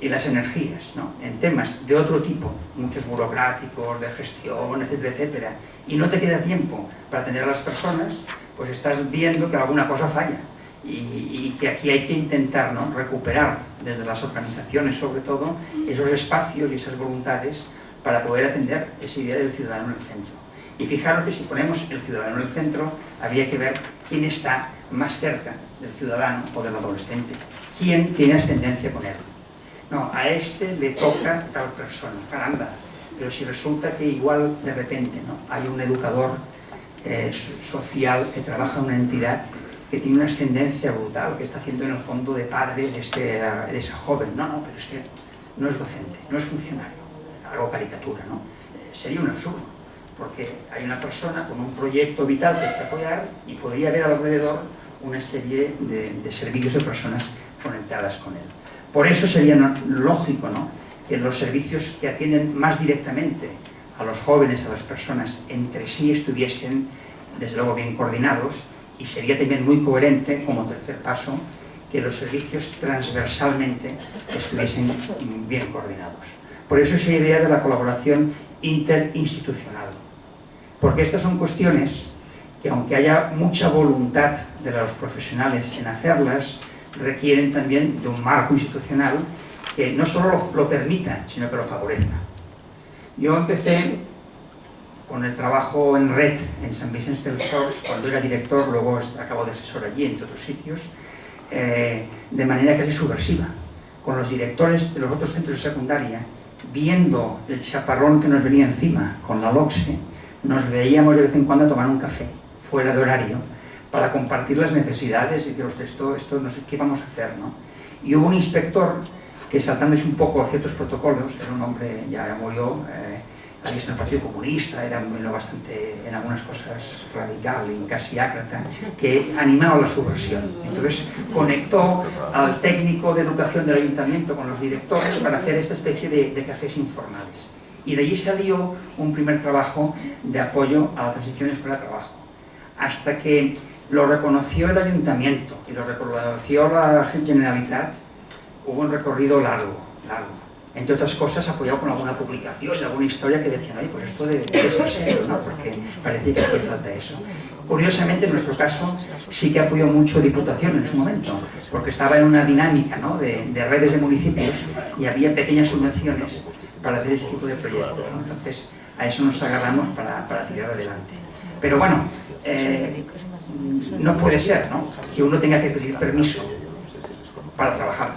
y las energías, ¿no?, en temas de otro tipo, muchos burocráticos, de gestión, etcétera, etcétera, y no te queda tiempo para atender a las personas, pues estás viendo que alguna cosa falla y que aquí hay que intentar, ¿no?, recuperar desde las organizaciones, sobre todo, esos espacios y esas voluntades para poder atender esa idea del ciudadano en el centro. Y fijaros que si ponemos el ciudadano en el centro, habría que ver quién está más cerca del ciudadano o del adolescente, quién tiene ascendencia con él. No, a este le toca tal persona, caramba, pero si resulta que igual de repente, ¿no?, hay un educador social que trabaja en una entidad que tiene una ascendencia brutal, que está haciendo en el fondo de padre de esa joven. No, pero es que no es docente, no es funcionario, hago caricatura, ¿no? Sería un absurdo, porque hay una persona con un proyecto vital que hay que apoyar y podría haber alrededor una serie de servicios de personas conectadas con él. Por eso sería lógico, ¿no?, que los servicios que atienden más directamente a los jóvenes, a las personas, entre sí estuviesen, desde luego, bien coordinados, y sería también muy coherente, como tercer paso, que los servicios transversalmente estuviesen bien coordinados. Por eso esa idea de la colaboración interinstitucional. Porque estas son cuestiones que, aunque haya mucha voluntad de los profesionales en hacerlas, requieren también de un marco institucional que no solo lo permita, sino que lo favorezca. Yo empecé con el trabajo en red en Sant Vicenç dels Horts, cuando era director, luego acabo de asesor allí, entre otros sitios, de manera casi subversiva, con los directores de los otros centros de secundaria, viendo el chaparrón que nos venía encima con la LOCSE, nos veíamos de vez en cuando a tomar un café, fuera de horario, para compartir las necesidades y decir, esto no sé qué vamos a hacer, ¿no? Y hubo un inspector que, saltándose un poco a ciertos protocolos, era un hombre, ya murió, había estado en el Partido Comunista, era bastante, en algunas cosas, radical y casi ácrata, que animaba la subversión. Entonces conectó al técnico de educación del ayuntamiento con los directores para hacer esta especie de cafés informales. Y de allí salió un primer trabajo de apoyo a la transición escuela-trabajo, hasta que lo reconoció el ayuntamiento y lo reconoció la Generalitat. Hubo un recorrido largo, entre otras cosas apoyado con alguna publicación y alguna historia que decían, ay, pues esto de ser serio, ¿no?, porque parecía que hacía falta eso. Curiosamente, en nuestro caso, sí que apoyó mucho Diputación en su momento, porque estaba en una dinámica, ¿no?, de redes de municipios y había pequeñas subvenciones para hacer ese tipo de proyectos, ¿no? Entonces, a eso nos agarramos para tirar adelante. Pero bueno, no puede ser, ¿no?, que uno tenga que pedir permiso para trabajar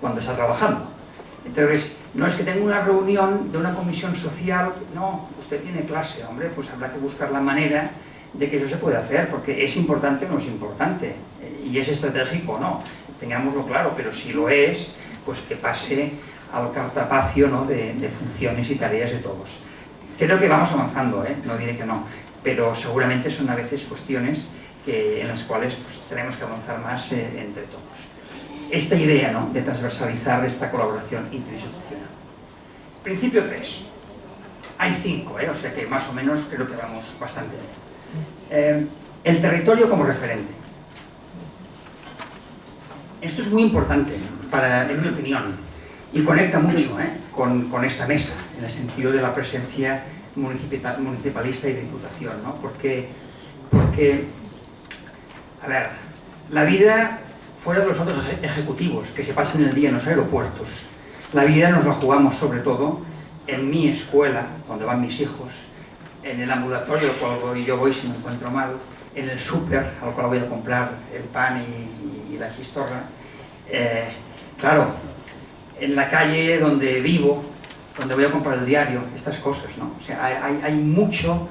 cuando está trabajando. Entonces, no es que tenga una reunión de una comisión social, no, usted tiene clase, hombre, pues habrá que buscar la manera de que eso se pueda hacer, porque es importante o no es importante, y es estratégico o no, tengámoslo claro, pero si lo es, pues que pase al cartapacio, ¿no?, de funciones y tareas de todos. Creo que vamos avanzando, no diré que no, pero seguramente son a veces cuestiones en las cuales pues, tenemos que avanzar más entre todos. esta idea, ¿no?, de transversalizar esta colaboración interinstitucional. Principio 3. Hay 5, o sea que más o menos creo que vamos bastante bien. El territorio como referente. Esto es muy importante, en mi opinión, y conecta mucho con esta mesa, en el sentido de la presencia municipalista y de diputación, ¿no? Porque, a ver, la vida fuera de los otros ejecutivos que se pasan el día en los aeropuertos, la vida nos la jugamos sobre todo en mi escuela, donde van mis hijos, en el ambulatorio al cual yo voy si me encuentro mal, en el súper al cual voy a comprar el pan y la chistorra, claro, en la calle donde vivo, donde voy a comprar el diario, estas cosas, ¿no? O sea, hay mucho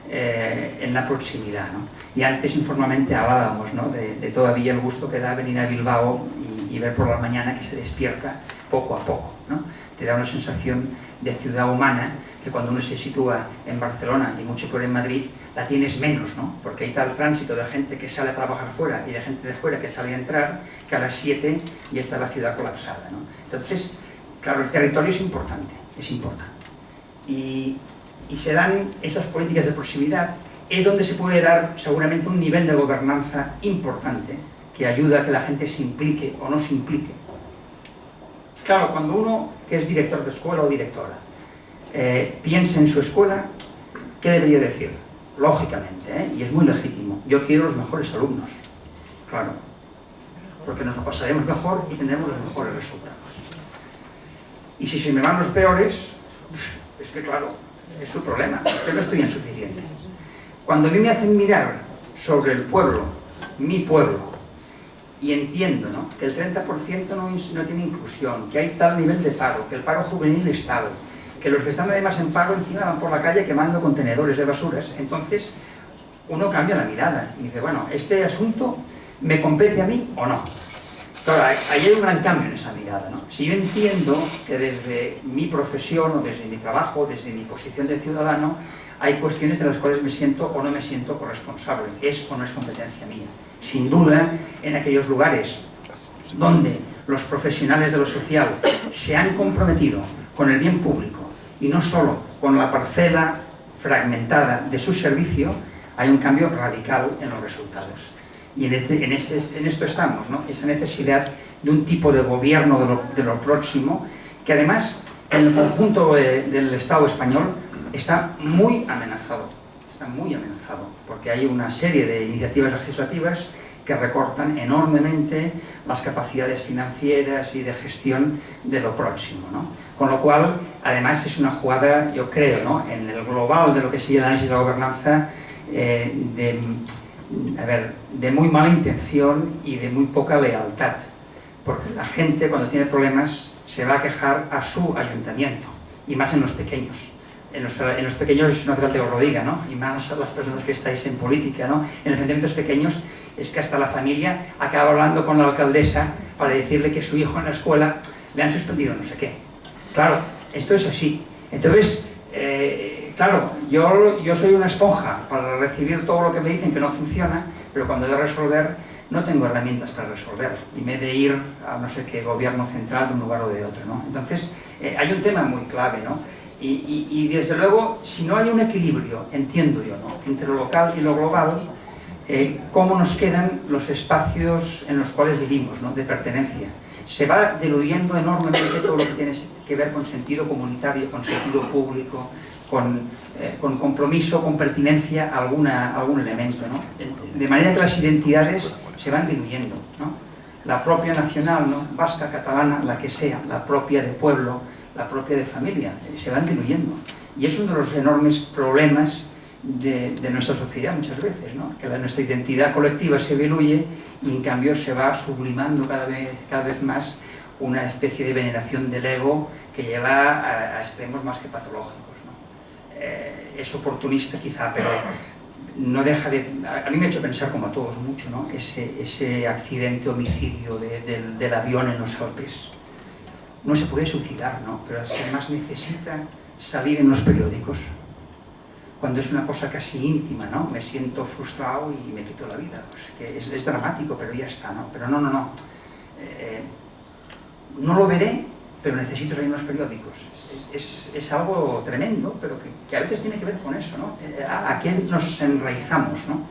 en la proximidad, ¿no? Y antes informalmente hablábamos, ¿no?, de todavía el gusto que da venir a Bilbao y ver por la mañana que se despierta poco a poco, ¿no? Te da una sensación de ciudad humana que cuando uno se sitúa en Barcelona y mucho peor en Madrid, la tienes menos, ¿no? Porque hay tal tránsito de gente que sale a trabajar fuera y de gente de fuera que sale a entrar, que a las 7 ya está la ciudad colapsada, ¿no? Entonces, claro, el territorio es importante. Y se dan esas políticas de proximidad, es donde se puede dar seguramente un nivel de gobernanza importante que ayuda a que la gente se implique o no se implique. Claro, cuando uno que es director de escuela o directora piensa en su escuela, ¿qué debería decir? Lógicamente, y es muy legítimo, yo quiero los mejores alumnos, claro, porque nos lo pasaremos mejor y tendremos los mejores resultados. Y si se me van los peores, es que claro, es su problema, es que no estoy en suficiente. Cuando a mí me hacen mirar sobre el pueblo, mi pueblo, y entiendo, ¿no?, que el 30% no tiene inclusión, que hay tal nivel de paro, que el paro juvenil es tal, que los que están además en paro encima van por la calle quemando contenedores de basuras, entonces uno cambia la mirada y dice, bueno, ¿este asunto me compete a mí o no? Claro, ahí hay un gran cambio en esa mirada, ¿no? Si yo entiendo que desde mi profesión o desde mi trabajo, desde mi posición de ciudadano, hay cuestiones de las cuales me siento o no me siento corresponsable, es o no es competencia mía. Sin duda, en aquellos lugares donde los profesionales de lo social se han comprometido con el bien público y no solo con la parcela fragmentada de su servicio, hay un cambio radical en los resultados. Y en esto estamos, ¿no? Esa necesidad de un tipo de gobierno de lo próximo, que además en el conjunto del Estado español está muy amenazado, porque hay una serie de iniciativas legislativas que recortan enormemente las capacidades financieras y de gestión de lo próximo, ¿no? Con lo cual, además, es una jugada, yo creo, ¿no?, en el global de lo que sería el análisis de la gobernanza, de muy mala intención y de muy poca lealtad, porque la gente cuando tiene problemas se va a quejar a su ayuntamiento, y más en los pequeños. En los pequeños no hace falta que os lo diga, ¿no? Y más a las personas que estáis en política, ¿no? En los ayuntamientos pequeños es que hasta la familia acaba hablando con la alcaldesa para decirle que su hijo en la escuela le han suspendido no sé qué. Claro, esto es así. Entonces, claro, yo soy una esponja para recibir todo lo que me dicen que no funciona, pero cuando debo resolver no tengo herramientas para resolver y me he de ir a no sé qué gobierno central de un lugar o de otro, ¿no? Entonces, hay un tema muy clave, ¿no? Y desde luego, si no hay un equilibrio, entiendo yo, ¿no?, entre lo local y lo global, ¿cómo nos quedan los espacios en los cuales vivimos, ¿no?, de pertenencia? Se va diluyendo enormemente todo lo que tiene que ver con sentido comunitario, con sentido público, con compromiso, con pertinencia a algún elemento, ¿no? De manera que las identidades se van diluyendo, ¿no? La propia nacional, ¿no?, vasca, catalana, la que sea, la propia de pueblo, la propia de familia, se van diluyendo. Y es uno de los enormes problemas de nuestra sociedad muchas veces, ¿no?, que nuestra identidad colectiva se diluye y en cambio se va sublimando cada vez más una especie de veneración del ego que lleva a extremos más que patológicos, ¿no? Es oportunista quizá, pero no deja de... A mí me ha hecho pensar, como a todos, mucho, ¿no?, ese accidente, homicidio del avión en los Alpes. Uno se puede suicidar, ¿no?, pero es que además necesita salir en los periódicos. cuando es una cosa casi íntima, ¿no? Me siento frustrado y me quito la vida. Pues que es dramático, pero ya está, ¿no? Pero no. No lo veré, pero necesito salir en los periódicos. Es algo tremendo, pero que a veces tiene que ver con eso, ¿no? ¿A qué nos enraizamos, ¿no?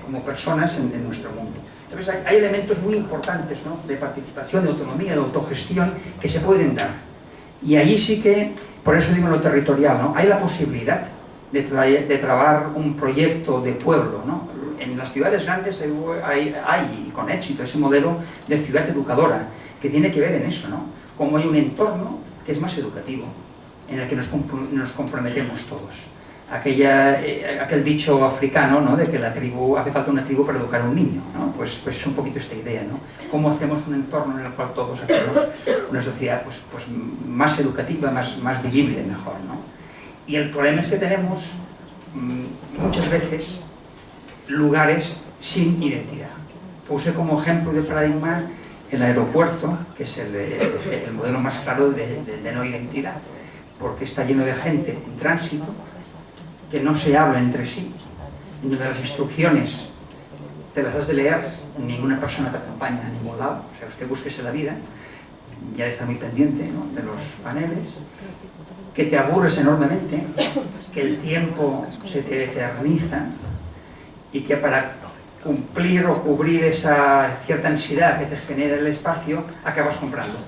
Como personas en nuestro mundo. Entonces hay elementos muy importantes, ¿no? De participación, de autonomía, de autogestión que se pueden dar. Y allí sí que, por eso digo en lo territorial, ¿no? Hay la posibilidad de trabar un proyecto de pueblo, ¿no? En las ciudades grandes hay con éxito ese modelo de ciudad educadora, que tiene que ver en eso, ¿no? Como hay un entorno que es más educativo, en el que nos comprometemos todos. Aquel dicho africano, ¿no? De que hace falta una tribu para educar a un niño, ¿no? Pues es un poquito esta idea, ¿no? Cómo hacemos un entorno en el cual todos hacemos una sociedad pues más educativa, más vivible, mejor, ¿no? Y el problema es que tenemos muchas veces lugares sin identidad. Puse como ejemplo de paradigma el aeropuerto, que es el modelo más claro de no identidad, porque está lleno de gente en tránsito, que no se habla entre sí, donde las instrucciones te las has de leer, ninguna persona te acompaña a ningún lado, o sea, usted búsquese la vida, ya de estar muy pendiente, ¿no? De los paneles, que te aburres enormemente, que el tiempo se te eterniza y que para cumplir o cubrir esa cierta ansiedad que te genera el espacio, acabas comprando.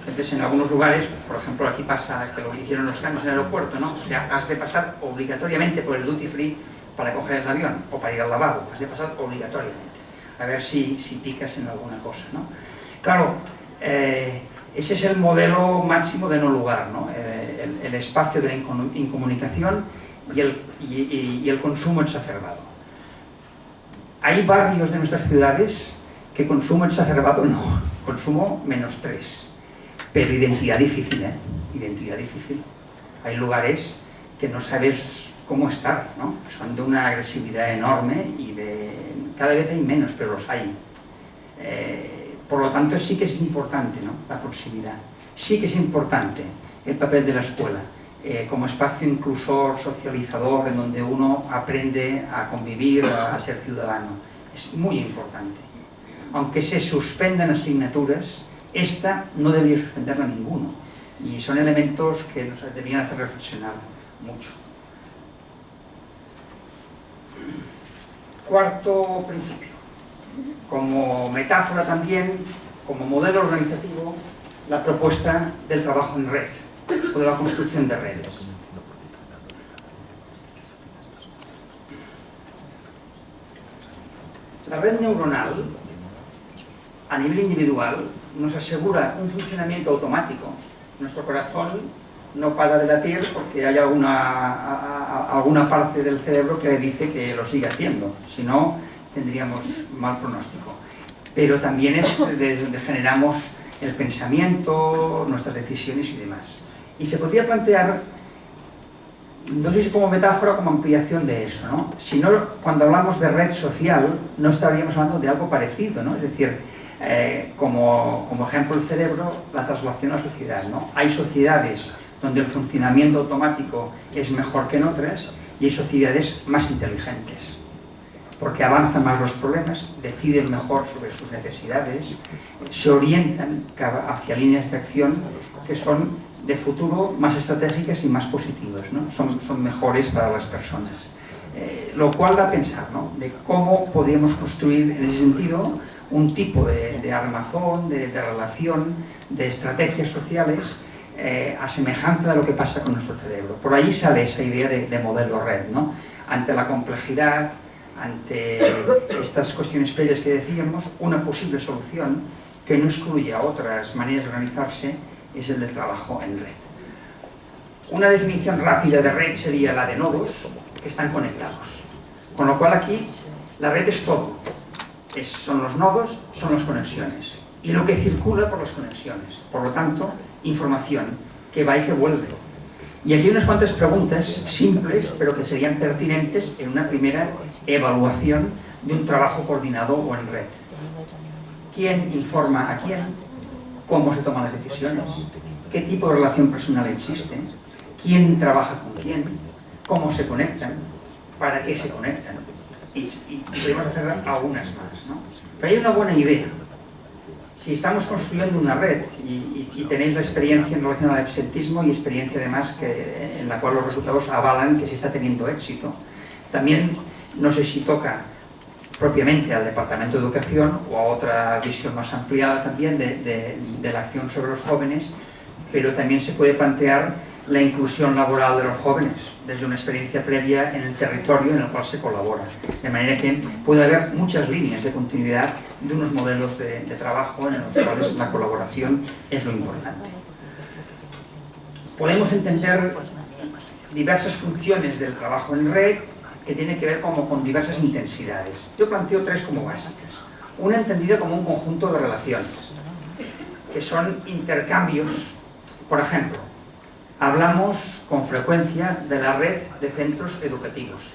Entonces, en algunos lugares, por ejemplo, aquí pasa que lo hicieron los cambios en el aeropuerto, ¿no? O sea, has de pasar obligatoriamente por el duty free para coger el avión o para ir al lavabo, has de pasar obligatoriamente, a ver si picas en alguna cosa, ¿no? Claro, ese es el modelo máximo de no lugar, ¿no? El espacio de la incomunicación y el consumo exacerbado. Hay barrios de nuestras ciudades que consumo exacerbado no, consumo -3. Pero identidad difícil, ¿eh? Identidad difícil. Hay lugares que no sabes cómo estar, ¿no? Son de una agresividad enorme y cada vez hay menos, pero los hay. Por lo tanto, sí que es importante, ¿no? La proximidad. Sí que es importante el papel de la escuela, como espacio inclusor, socializador, en donde uno aprende a convivir, a ser ciudadano. Es muy importante. Aunque se suspendan asignaturas, esta no debería suspenderla ninguno, y son elementos que nos deberían hacer reflexionar mucho. Cuarto principio, como metáfora también, como modelo organizativo, la propuesta del trabajo en red, o de la construcción de redes. La red neuronal, a nivel individual, nos asegura un funcionamiento automático. Nuestro corazón no para de latir porque hay alguna parte del cerebro que dice que lo sigue haciendo, si no tendríamos mal pronóstico. Pero también es de donde generamos el pensamiento, nuestras decisiones y demás. Y se podría plantear, no sé si como metáfora o como ampliación de eso, ¿no? Si no, cuando hablamos de red social, no estaríamos hablando de algo parecido, ¿no? Es decir, como ejemplo el cerebro, la traslación a la sociedad, ¿no? Hay sociedades donde el funcionamiento automático es mejor que en otras y hay sociedades más inteligentes, porque avanzan más los problemas, deciden mejor sobre sus necesidades, se orientan hacia líneas de acción que son de futuro más estratégicas y más positivas, ¿no? Son mejores para las personas. Lo cual da a pensar, ¿no? De cómo podríamos construir en ese sentido un tipo de armazón, de relación, de estrategias sociales a semejanza de lo que pasa con nuestro cerebro. Por ahí sale esa idea de modelo red, ¿no? Ante la complejidad, ante estas cuestiones previas que decíamos, una posible solución que no excluye a otras maneras de organizarse es el del trabajo en red. Una definición rápida de red sería la de nodos que están conectados. Con lo cual aquí la red es todo. Son los nodos, son las conexiones. Y lo que circula por las conexiones. Por lo tanto, información que va y que vuelve. Y aquí hay unas cuantas preguntas simples, pero que serían pertinentes en una primera evaluación de un trabajo coordinado o en red. ¿Quién informa a quién? ¿Cómo se toman las decisiones? ¿Qué tipo de relación personal existe? quién trabaja con quién, cómo se conectan, para qué se conectan, y podemos hacer algunas más, ¿no? Pero hay una buena idea. Si estamos construyendo una red y tenéis la experiencia en relación al absentismo y experiencia además en la cual los resultados avalan que se está teniendo éxito, también no sé si toca propiamente al Departamento de Educación o a otra visión más ampliada también de la acción sobre los jóvenes, pero también se puede plantear la inclusión laboral de los jóvenes desde una experiencia previa en el territorio en el cual se colabora. De manera que puede haber muchas líneas de continuidad de unos modelos de trabajo en los cuales la colaboración es lo importante. Podemos entender diversas funciones del trabajo en red que tiene que ver como con diversas intensidades. Yo planteo tres como básicas. Una entendida como un conjunto de relaciones, que son intercambios. Por ejemplo, hablamos con frecuencia de la red de centros educativos,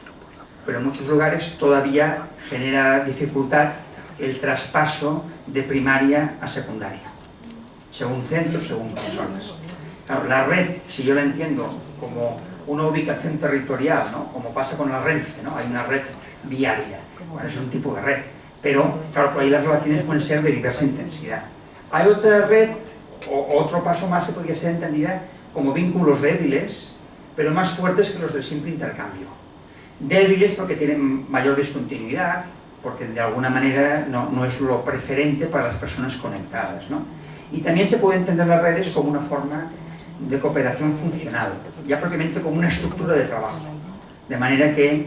pero en muchos lugares todavía genera dificultad el traspaso de primaria a secundaria, según centros, según personas. Claro, la red, si yo la entiendo como una ubicación territorial, ¿no? Como pasa con la Renfe, ¿no? Hay una red viaria, bueno, es un tipo de red, pero claro, por ahí las relaciones pueden ser de diversa intensidad. Hay otra red, o otro paso más que podría ser entendida como vínculos débiles, pero más fuertes que los del simple intercambio. Débiles porque tienen mayor discontinuidad, porque de alguna manera no es lo preferente para las personas conectadas, ¿no? Y también se puede entender las redes como una forma de cooperación funcional, ya propiamente como una estructura de trabajo, de manera que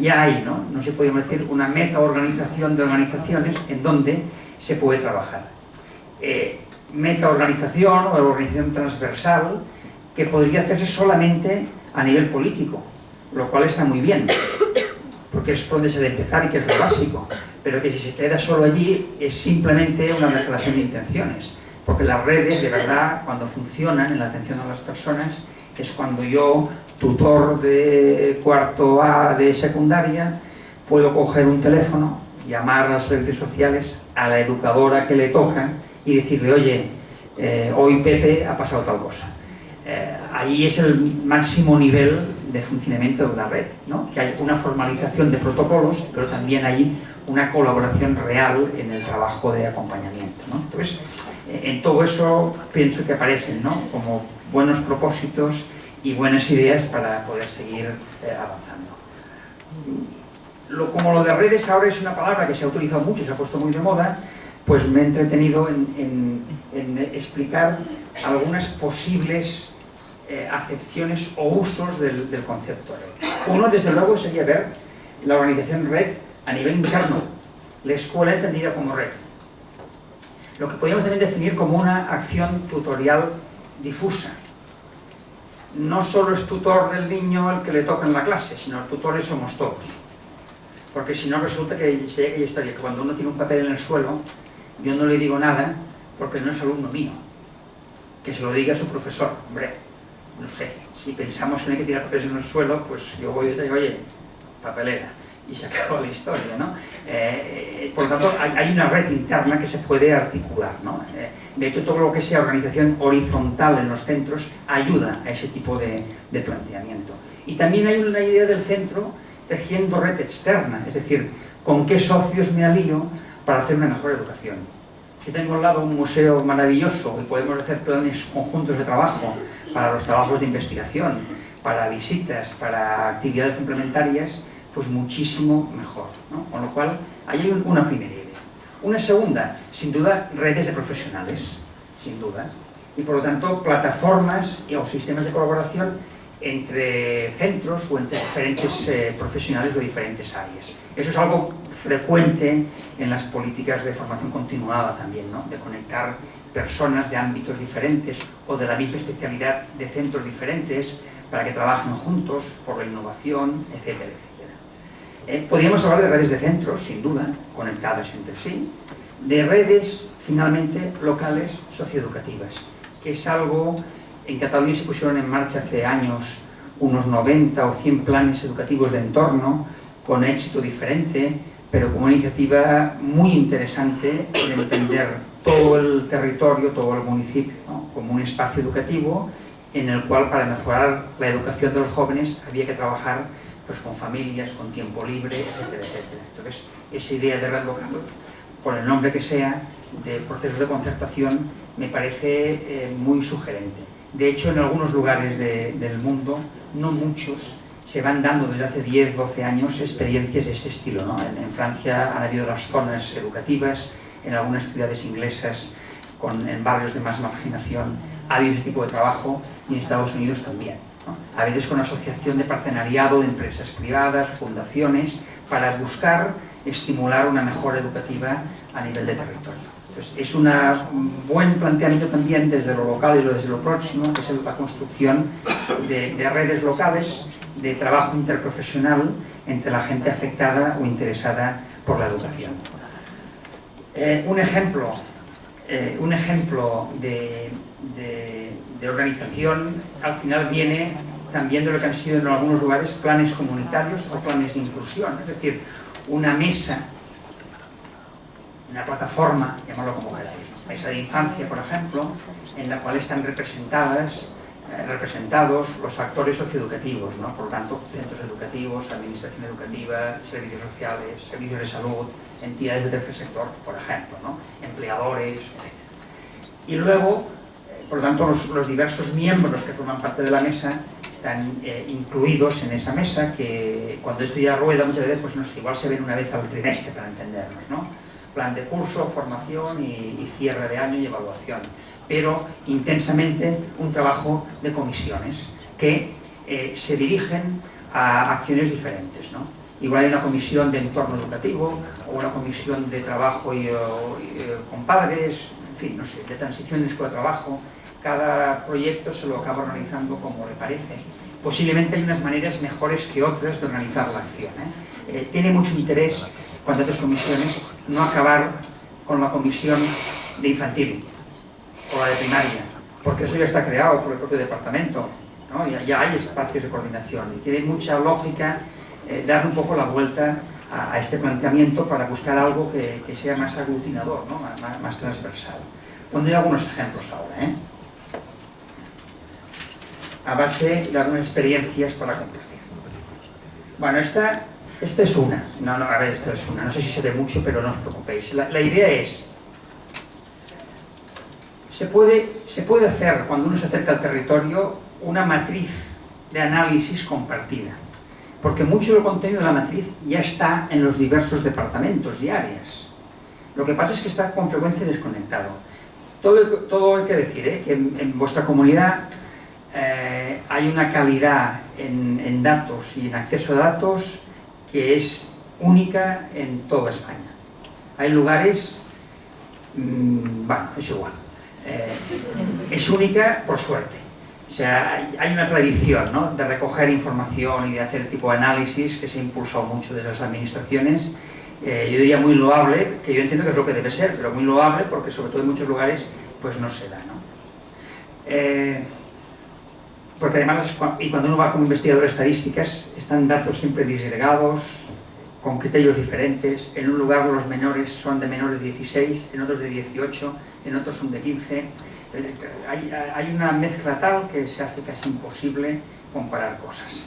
ya hay, no se puede decir, una metaorganización de organizaciones en donde se puede trabajar. Metaorganización o organización transversal que podría hacerse solamente a nivel político, lo cual está muy bien, porque es donde se debe empezar y que es lo básico, pero que si se queda solo allí es simplemente una declaración de intenciones. Porque las redes, de verdad, cuando funcionan en la atención a las personas, es cuando yo, tutor de cuarto A de secundaria, puedo coger un teléfono, llamar a las servicios sociales, a la educadora que le toca y decirle, oye, hoy Pepe ha pasado tal cosa. Ahí es el máximo nivel de funcionamiento de la red, ¿no? Que hay una formalización de protocolos, pero también hay una colaboración real en el trabajo de acompañamiento, ¿no? Entonces, en todo eso pienso que aparecen, ¿no? Como buenos propósitos y buenas ideas para poder seguir avanzando. Como lo de redes ahora es una palabra que se ha utilizado mucho, se ha puesto muy de moda, pues me he entretenido en explicar algunas posibles acepciones o usos del concepto red. Uno, desde luego, sería ver la organización red a nivel interno, la escuela entendida como red. Lo que podríamos también definir como una acción tutorial difusa. No solo es tutor del niño el que le toca en la clase, sino tutores somos todos. Porque si no resulta que sé aquella historia, que cuando uno tiene un papel en el suelo, yo no le digo nada porque no es alumno mío. Que se lo diga a su profesor. Hombre, no sé, si pensamos que no hay que tirar papeles en el suelo, pues yo voy y te digo, oye, papelera. Y se acabó la historia, ¿no? Por lo tanto, hay una red interna que se puede articular, ¿no? De hecho, todo lo que sea organización horizontal en los centros ayuda a ese tipo de planteamiento. Y también hay una idea del centro tejiendo red externa, es decir, con qué socios me alío para hacer una mejor educación. Si tengo al lado un museo maravilloso y podemos hacer planes conjuntos de trabajo para los trabajos de investigación, para visitas, para actividades complementarias, pues muchísimo mejor, ¿no? Con lo cual, ahí hay una primera idea. Una segunda, sin duda, redes de profesionales, sin duda, y por lo tanto, plataformas o sistemas de colaboración entre centros o entre diferentes profesionales de diferentes áreas. Eso es algo frecuente en las políticas de formación continuada también, ¿no? De conectar personas de ámbitos diferentes o de la misma especialidad de centros diferentes para que trabajen juntos por la innovación, etcétera, etcétera. Podríamos hablar de redes de centros, sin duda, conectadas entre sí, de redes, finalmente, locales socioeducativas, que es algo, en Cataluña se pusieron en marcha hace años unos 90 o 100 planes educativos de entorno, con éxito diferente, pero como una iniciativa muy interesante de entender todo el territorio, todo el municipio, ¿no? Como un espacio educativo en el cual para mejorar la educación de los jóvenes había que trabajar pues, con familias, con tiempo libre, etcétera, etcétera. Entonces, esa idea de red local, por el nombre que sea, de procesos de concertación, me parece muy sugerente. De hecho, en algunos lugares del mundo, no muchos, se van dando desde hace 10, 12 años experiencias de ese estilo, ¿no? En Francia han habido las zonas educativas, en algunas ciudades inglesas, en barrios de más marginación, ha habido ese tipo de trabajo, y en Estados Unidos también, ¿no? A veces con asociación de partenariado de empresas privadas, fundaciones, para buscar estimular una mejora educativa a nivel de territorio. Pues es un buen planteamiento también desde lo local y desde lo próximo, que es la construcción de redes locales, de trabajo interprofesional entre la gente afectada o interesada por la educación. Un ejemplo de organización al final viene también de lo que han sido en algunos lugares planes comunitarios o planes de inclusión, es decir, una mesa, una plataforma, llamarlo como queráis, mesa de infancia, por ejemplo, en la cual están representados los actores socioeducativos, ¿no? Por lo tanto, centros educativos, administración educativa, servicios sociales, servicios de salud, entidades del tercer sector, por ejemplo, ¿no? Empleadores, etc. Y luego, por lo tanto, los diversos miembros que forman parte de la mesa están incluidos en esa mesa, que cuando esto ya rueda muchas veces, pues no sé, igual se ven una vez al trimestre para entendernos, ¿no? Plan de curso, formación y cierre de año y evaluación. Pero intensamente un trabajo de comisiones que se dirigen a acciones diferentes, ¿no? Igual hay una comisión de entorno educativo o una comisión de trabajo con padres, en fin, no sé, de transición de escuela-trabajo. Cada proyecto se lo acaba organizando como le parece. Posiblemente hay unas maneras mejores que otras de organizar la acción, ¿eh? Tiene mucho interés, cuando haces comisiones, no acabar con la comisión de infantil o la de primaria, porque eso ya está creado por el propio departamento, ¿no? Ya hay espacios de coordinación y tiene mucha lógica dar un poco la vuelta a este planteamiento para buscar algo que sea más aglutinador, ¿no? más transversal. Pondré algunos ejemplos ahora, ¿eh? A base de algunas experiencias para compartir. Bueno, esta es una. Esta es una. No sé si se ve mucho, pero no os preocupéis. La idea es, se puede hacer, cuando uno se acerca al territorio, una matriz de análisis compartida. Porque mucho del contenido de la matriz ya está en los diversos departamentos y áreas. Lo que pasa es que está con frecuencia desconectado. Todo hay que decir, que en vuestra comunidad hay una calidad en datos y en acceso a datos que es única en toda España. Hay lugares, bueno, es igual, es única por suerte. O sea, hay una tradición, ¿no?, de recoger información y de hacer el tipo de análisis que se ha impulsado mucho desde las administraciones. Yo diría muy loable, que yo entiendo que es lo que debe ser, pero muy loable porque sobre todo en muchos lugares pues no se da, ¿no? Porque además, y cuando uno va como investigador de estadísticas, están datos siempre disgregados, con criterios diferentes. En un lugar los menores son de menores de 16, en otros de 18, en otros son de 15. Hay una mezcla tal que se hace casi imposible comparar cosas.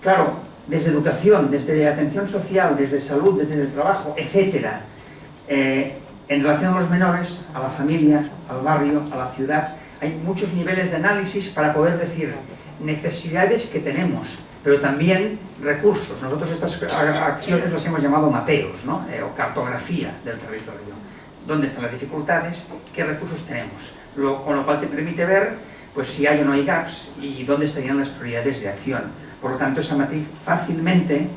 Claro, desde educación, desde atención social, desde salud, desde el trabajo, etc. En relación a los menores, a la familia, al barrio, a la ciudad, hay muchos niveles de análisis para poder decir necesidades que tenemos, pero también recursos. Nosotros estas acciones las hemos llamado mapeos, ¿no? O cartografía del territorio. ¿Dónde están las dificultades? ¿Qué recursos tenemos? Con lo cual te permite ver pues, si hay o no hay gaps y dónde estarían las prioridades de acción. Por lo tanto, esa matriz fácilmente,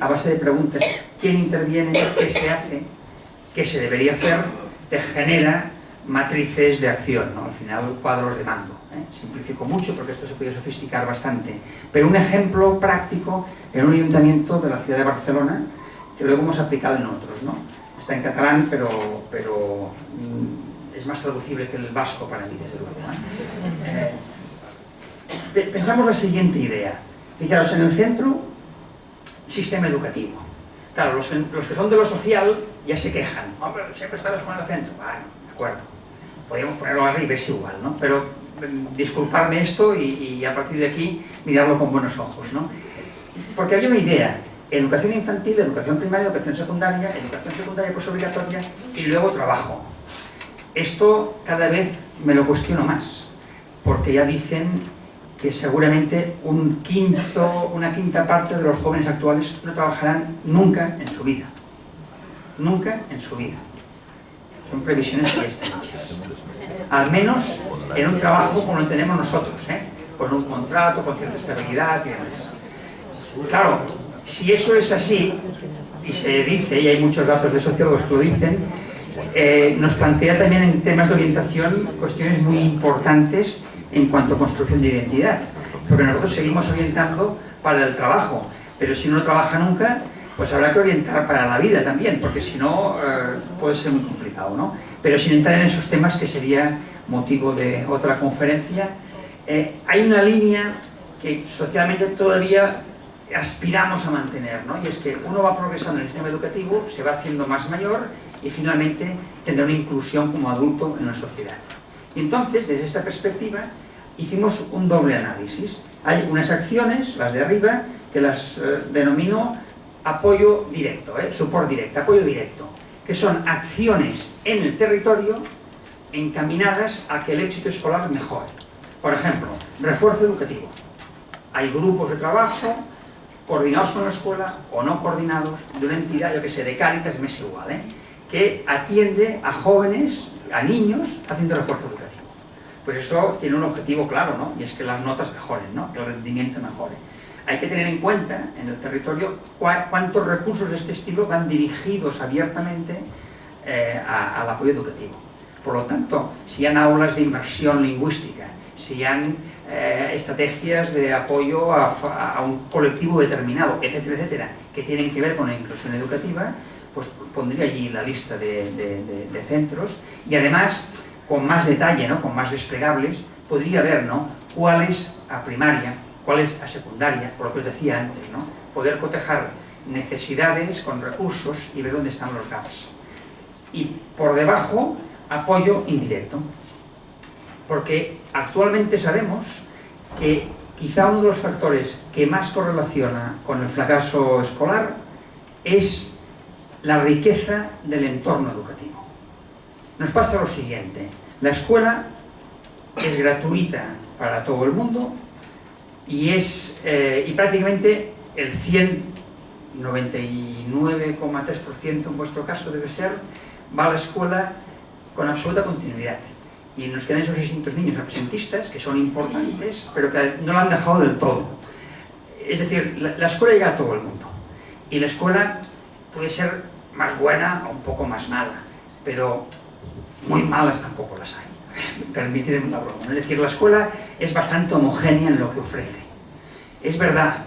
a base de preguntas, ¿quién interviene? ¿Qué se hace? ¿Qué se debería hacer? Te genera matrices de acción, ¿no? Al final, cuadros de mando. Simplifico mucho porque esto se puede sofisticar bastante. Pero un ejemplo práctico en un ayuntamiento de la ciudad de Barcelona, que luego hemos aplicado en otros, ¿no? Está en catalán, pero es más traducible que el vasco para mí, desde luego, ¿eh? Pensamos la siguiente idea. Fijaros, en el centro, sistema educativo. Claro, los que son de lo social ya se quejan. Hombre, siempre está la escuela en el centro. Bueno, de acuerdo. Podríamos ponerlo arriba, es igual, ¿no? Pero disculparme esto y a partir de aquí mirarlo con buenos ojos, ¿no? Porque había una idea: educación infantil, educación primaria, educación secundaria pues obligatoria y luego trabajo. Esto cada vez me lo cuestiono más, porque ya dicen que seguramente una quinta parte de los jóvenes actuales no trabajarán nunca en su vida. Nunca en su vida. Son previsiones que ya están hechas. Al menos en un trabajo como lo tenemos nosotros, con un contrato, con cierta estabilidad y demás. Claro, si eso es así, y se dice, y hay muchos datos de sociólogos que lo dicen, nos plantea también en temas de orientación cuestiones muy importantes en cuanto a construcción de identidad. Porque nosotros seguimos orientando para el trabajo, pero si uno no trabaja nunca, pues habrá que orientar para la vida también, porque si no puede ser muy complicado, ¿no? Pero sin entrar en esos temas, que sería motivo de otra conferencia, hay una línea que socialmente todavía aspiramos a mantener, ¿no? Y es que uno va progresando en el sistema educativo, se va haciendo más mayor y finalmente tendrá una inclusión como adulto en la sociedad. Y entonces, desde esta perspectiva, hicimos un doble análisis. Hay unas acciones, las de arriba, que las denomino apoyo directo, support directo, apoyo directo, que son acciones en el territorio encaminadas a que el éxito escolar mejore. Por ejemplo, refuerzo educativo. Hay grupos de trabajo coordinados con la escuela o no coordinados, de una entidad, yo que sé, de Cáritas, me es igual, que atiende a jóvenes, a niños, haciendo refuerzo educativo. Pues eso tiene un objetivo claro, ¿no? Y es que las notas mejoren, ¿no? Que el rendimiento mejore. Hay que tener en cuenta en el territorio cuántos recursos de este estilo van dirigidos abiertamente al apoyo educativo. Por lo tanto, si hay aulas de inmersión lingüística, si hay estrategias de apoyo a un colectivo determinado, etcétera, etcétera, que tienen que ver con la inclusión educativa, pues pondría allí la lista de centros y además, con más detalle, ¿no? Con más desplegables, podría ver, ¿no? Cuáles a primaria, cuáles a secundaria, por lo que os decía antes, ¿no? Poder cotejar necesidades con recursos y ver dónde están los gaps. Y por debajo, apoyo indirecto. Porque actualmente sabemos que quizá uno de los factores que más correlaciona con el fracaso escolar es la riqueza del entorno educativo. Nos pasa lo siguiente: la escuela es gratuita para todo el mundo y prácticamente el 99,3% en vuestro caso debe ser, va a la escuela con absoluta continuidad. Y nos quedan esos 600 niños absentistas, que son importantes, pero que no lo han dejado del todo. Es decir, la escuela llega a todo el mundo. Y la escuela puede ser más buena o un poco más mala, pero muy malas tampoco las hay. Permitidme una broma. Es decir, la escuela es bastante homogénea en lo que ofrece. Es verdad,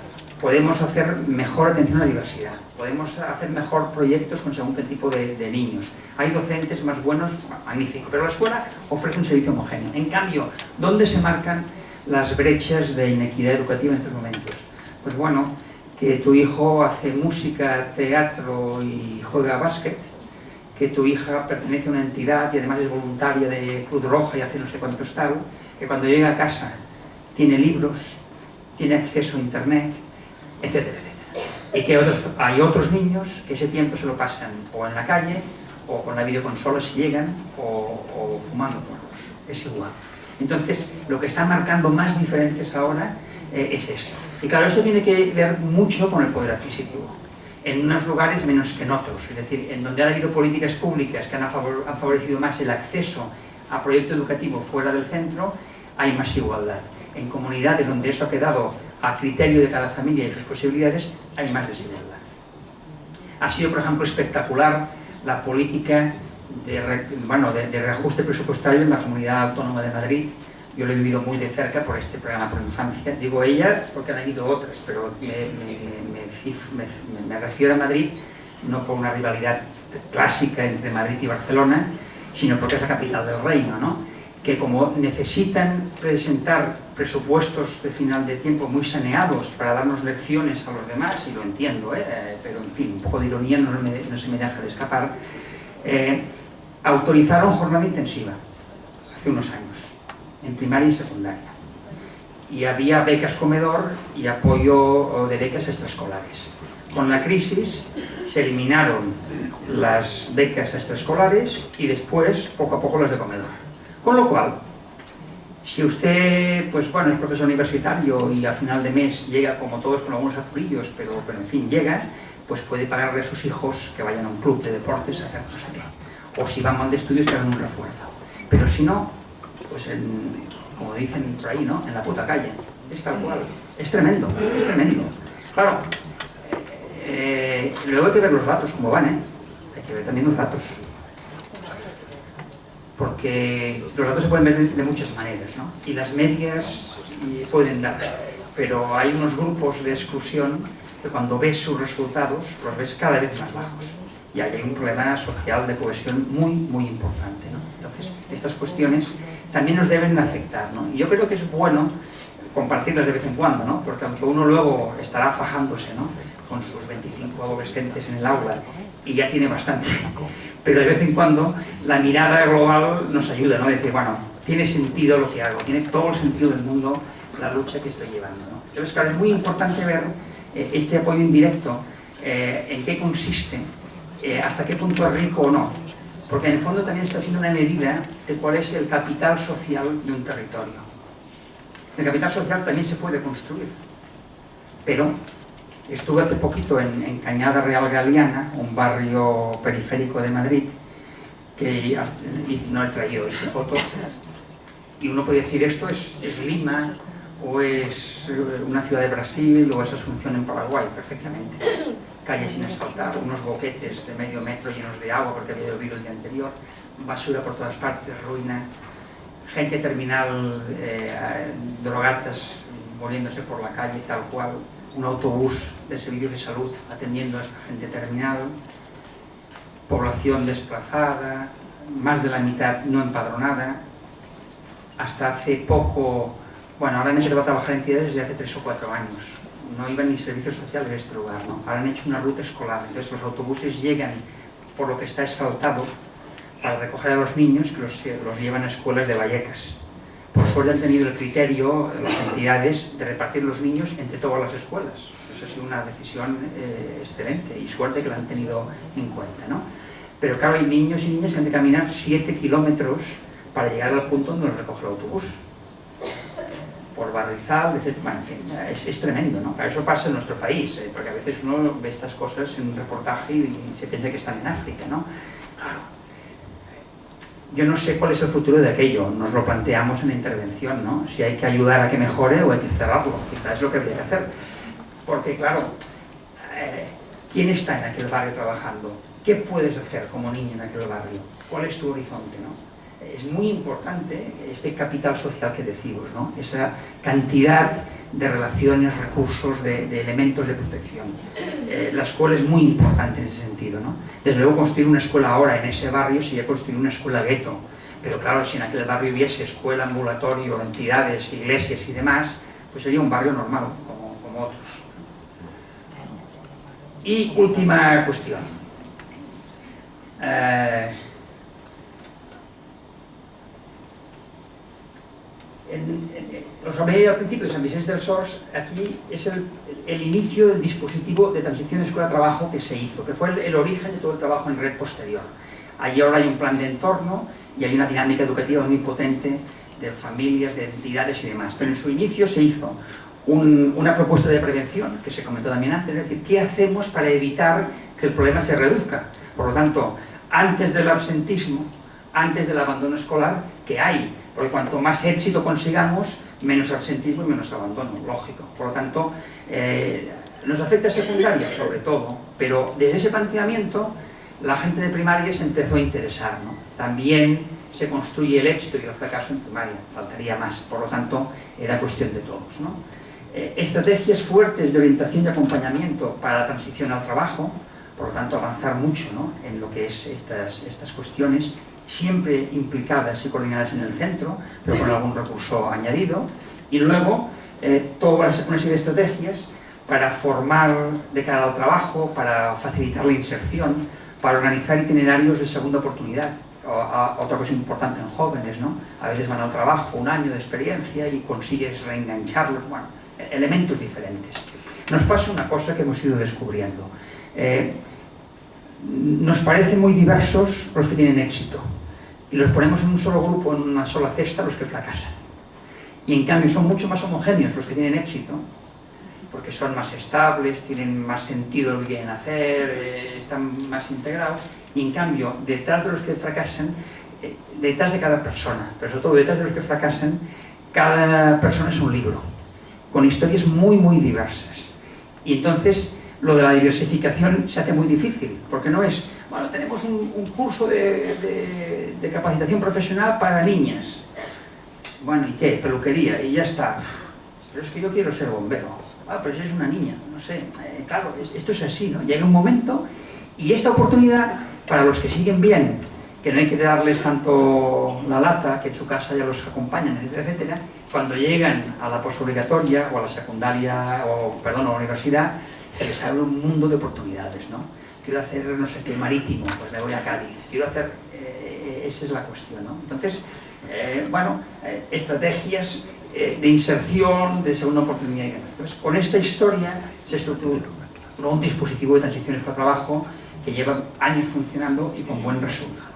podemos hacer mejor atención a la diversidad, podemos hacer mejor proyectos con según qué tipo de niños. Hay docentes más buenos, magnífico, pero la escuela ofrece un servicio homogéneo. En cambio, ¿dónde se marcan las brechas de inequidad educativa en estos momentos? Pues bueno, que tu hijo hace música, teatro y juega a básquet, que tu hija pertenece a una entidad y además es voluntaria de Cruz Roja y hace no sé cuántos tal, que cuando llega a casa tiene libros, tiene acceso a internet, etcétera, etcétera. Y que hay otros niños que ese tiempo se lo pasan o en la calle, o con la videoconsola si llegan, o fumando porros. Es igual. Entonces, lo que está marcando más diferencias ahora es esto. Y claro, esto tiene que ver mucho con el poder adquisitivo. En unos lugares menos que en otros. Es decir, en donde ha habido políticas públicas que han favorecido más el acceso a proyecto educativo fuera del centro, hay más igualdad. En comunidades donde eso ha quedado a criterio de cada familia y sus posibilidades, hay más desigualdad. Ha sido, por ejemplo, espectacular la política de reajuste presupuestario en la Comunidad Autónoma de Madrid. Yo lo he vivido muy de cerca por este programa Pro Infancia. Digo ella porque han habido otras, pero me refiero a Madrid no por una rivalidad clásica entre Madrid y Barcelona, sino porque es la capital del reino, ¿no? Que como necesitan presentar presupuestos de final de tiempo muy saneados para darnos lecciones a los demás, y lo entiendo, pero en fin, un poco de ironía no se me deja de escapar, autorizaron jornada intensiva hace unos años. en primaria y secundaria. Y había becas comedor y apoyo de becas extraescolares. Con la crisis se eliminaron las becas extraescolares y después, poco a poco, las de comedor. Con lo cual, si usted, pues bueno, es profesor universitario y a final de mes llega, como todos, con algunos apurillos, pero en fin, llega, pues puede pagarle a sus hijos que vayan a un club de deportes a hacer no sé qué. O si van mal de estudios, que hagan un refuerzo. Pero si no, pues como dicen por ahí, ¿no? En la puta calle. Es tal cual. Es tremendo, es tremendo. Claro, luego hay que ver los datos, cómo van, ¿eh? Hay que ver también los datos. Porque los datos se pueden ver de muchas maneras, ¿no? Y las medias pueden dar. Pero hay unos grupos de exclusión que cuando ves sus resultados, los ves cada vez más bajos. Y ahí hay un problema social de cohesión muy, muy importante, ¿no? Entonces, estas cuestiones también nos deben afectar, ¿no? Y yo creo que es bueno compartirlas de vez en cuando, ¿no? Porque aunque uno luego estará fajándose, ¿no? Con sus 25 adolescentes en el aula y ya tiene bastante, pero de vez en cuando la mirada global nos ayuda, ¿no? Decir, bueno, tiene sentido lo que hago, tiene todo el sentido del mundo la lucha que estoy llevando, ¿no? Entonces, claro, es muy importante ver este apoyo indirecto, en qué consiste, hasta qué punto es rico o no, porque en el fondo también está siendo una medida de cuál es el capital social de un territorio. El capital social también se puede construir, pero estuve hace poquito en Cañada Real Galiana, un barrio periférico de Madrid, que no he traído fotos, y uno puede decir, esto es Lima, o es una ciudad de Brasil, o es Asunción en Paraguay, perfectamente. Calles sin asfaltar, unos boquetes de medio metro llenos de agua porque había llovido el día anterior, basura por todas partes, ruina, gente terminal, drogatas muriéndose por la calle tal cual, un autobús de servicios de salud atendiendo a esta gente terminal, población desplazada, más de la mitad no empadronada. Hasta hace poco, bueno, ahora han empezado a trabajar entidades desde hace 3 o 4 años. No iban ni servicios sociales a este lugar, ¿no? Ahora han hecho una ruta escolar, entonces los autobuses llegan por lo que está asfaltado para recoger a los niños que los llevan a escuelas de Vallecas. Por suerte han tenido el criterio, las entidades, de repartir los niños entre todas las escuelas. Eso ha sido una decisión excelente y suerte que la han tenido en cuenta, ¿no? Pero claro, hay niños y niñas que han de caminar 7 kilómetros para llegar al punto donde los recoge el autobús. Por Barrizal, etc. Bueno, en fin, es tremendo, ¿no? Eso pasa en nuestro país, porque a veces uno ve estas cosas en un reportaje y se piensa que están en África, ¿no? Claro. Yo no sé cuál es el futuro de aquello, nos lo planteamos en la intervención, ¿no? Si hay que ayudar a que mejore o hay que cerrarlo, quizás es lo que habría que hacer. Porque, claro, ¿quién está en aquel barrio trabajando? ¿Qué puedes hacer como niño en aquel barrio? ¿Cuál es tu horizonte, no? Es muy importante este capital social que decimos, ¿no? Esa cantidad de relaciones, recursos, de elementos de protección. La escuela es muy importante en ese sentido, ¿no? Desde luego construir una escuela ahora en ese barrio sería construir una escuela gueto, pero claro, si en aquel barrio hubiese escuela, ambulatorio, entidades, iglesias y demás, pues sería un barrio normal, como otros. Y última cuestión. Os hablé al principio de San Vicente del Sors. Aquí es el inicio del dispositivo de transición escuela-trabajo que se hizo, que fue el origen de todo el trabajo en red posterior. Allí ahora hay un plan de entorno y hay una dinámica educativa muy potente de familias, de entidades y demás, pero en su inicio se hizo una propuesta de prevención, que se comentó también antes, es decir, ¿qué hacemos para evitar que el problema se reduzca? Por lo tanto, antes del absentismo, antes del abandono escolar, que hay, porque cuanto más éxito consigamos, menos absentismo y menos abandono, lógico. Por lo tanto, nos afecta a secundaria sobre todo, pero desde ese planteamiento la gente de primaria se empezó a interesar, ¿no? También se construye el éxito y el fracaso en primaria, faltaría más, por lo tanto era cuestión de todos, ¿no? Estrategias fuertes de orientación y acompañamiento para la transición al trabajo, por lo tanto avanzar mucho, ¿no? En lo que es estas cuestiones, siempre implicadas y coordinadas en el centro, pero con algún recurso añadido, y luego toda una serie de estrategias para formar de cara al trabajo, para facilitar la inserción, para organizar itinerarios de segunda oportunidad. Otra cosa importante en jóvenes, ¿no? A veces van al trabajo, 1 año de experiencia y consigues reengancharlos, bueno, elementos diferentes. Nos pasa una cosa que hemos ido descubriendo. Nos parecen muy diversos los que tienen éxito y los ponemos en un solo grupo, en una sola cesta, los que fracasan. Y en cambio son mucho más homogéneos los que tienen éxito, porque son más estables, tienen más sentido lo que quieren hacer, están más integrados, y en cambio, detrás de los que fracasan, detrás de cada persona, pero sobre todo detrás de los que fracasan, cada persona es un libro, con historias muy, muy diversas. Y entonces, lo de la diversificación se hace muy difícil, porque no es, bueno, tenemos un curso de capacitación profesional para niñas. Bueno, ¿y qué? Peluquería, y ya está. Pero es que yo quiero ser bombero. Ah, pero si es una niña, no sé. Claro, esto es así, ¿no? Llega un momento, y esta oportunidad, para los que siguen bien, que no hay que darles tanto la lata, que en su casa ya los acompañan, etcétera, etcétera, cuando llegan a la posobligatoria, o a la secundaria, o, perdón, a la universidad, se les abre un mundo de oportunidades, ¿no? Quiero hacer, no sé qué, marítimo, pues me voy a Cádiz. Quiero hacer... esa es la cuestión, ¿no? Entonces, bueno, estrategias de inserción, de segunda oportunidad. Entonces, con esta historia se estructuró un dispositivo de transición escuela-trabajo que lleva años funcionando y con buen resultado.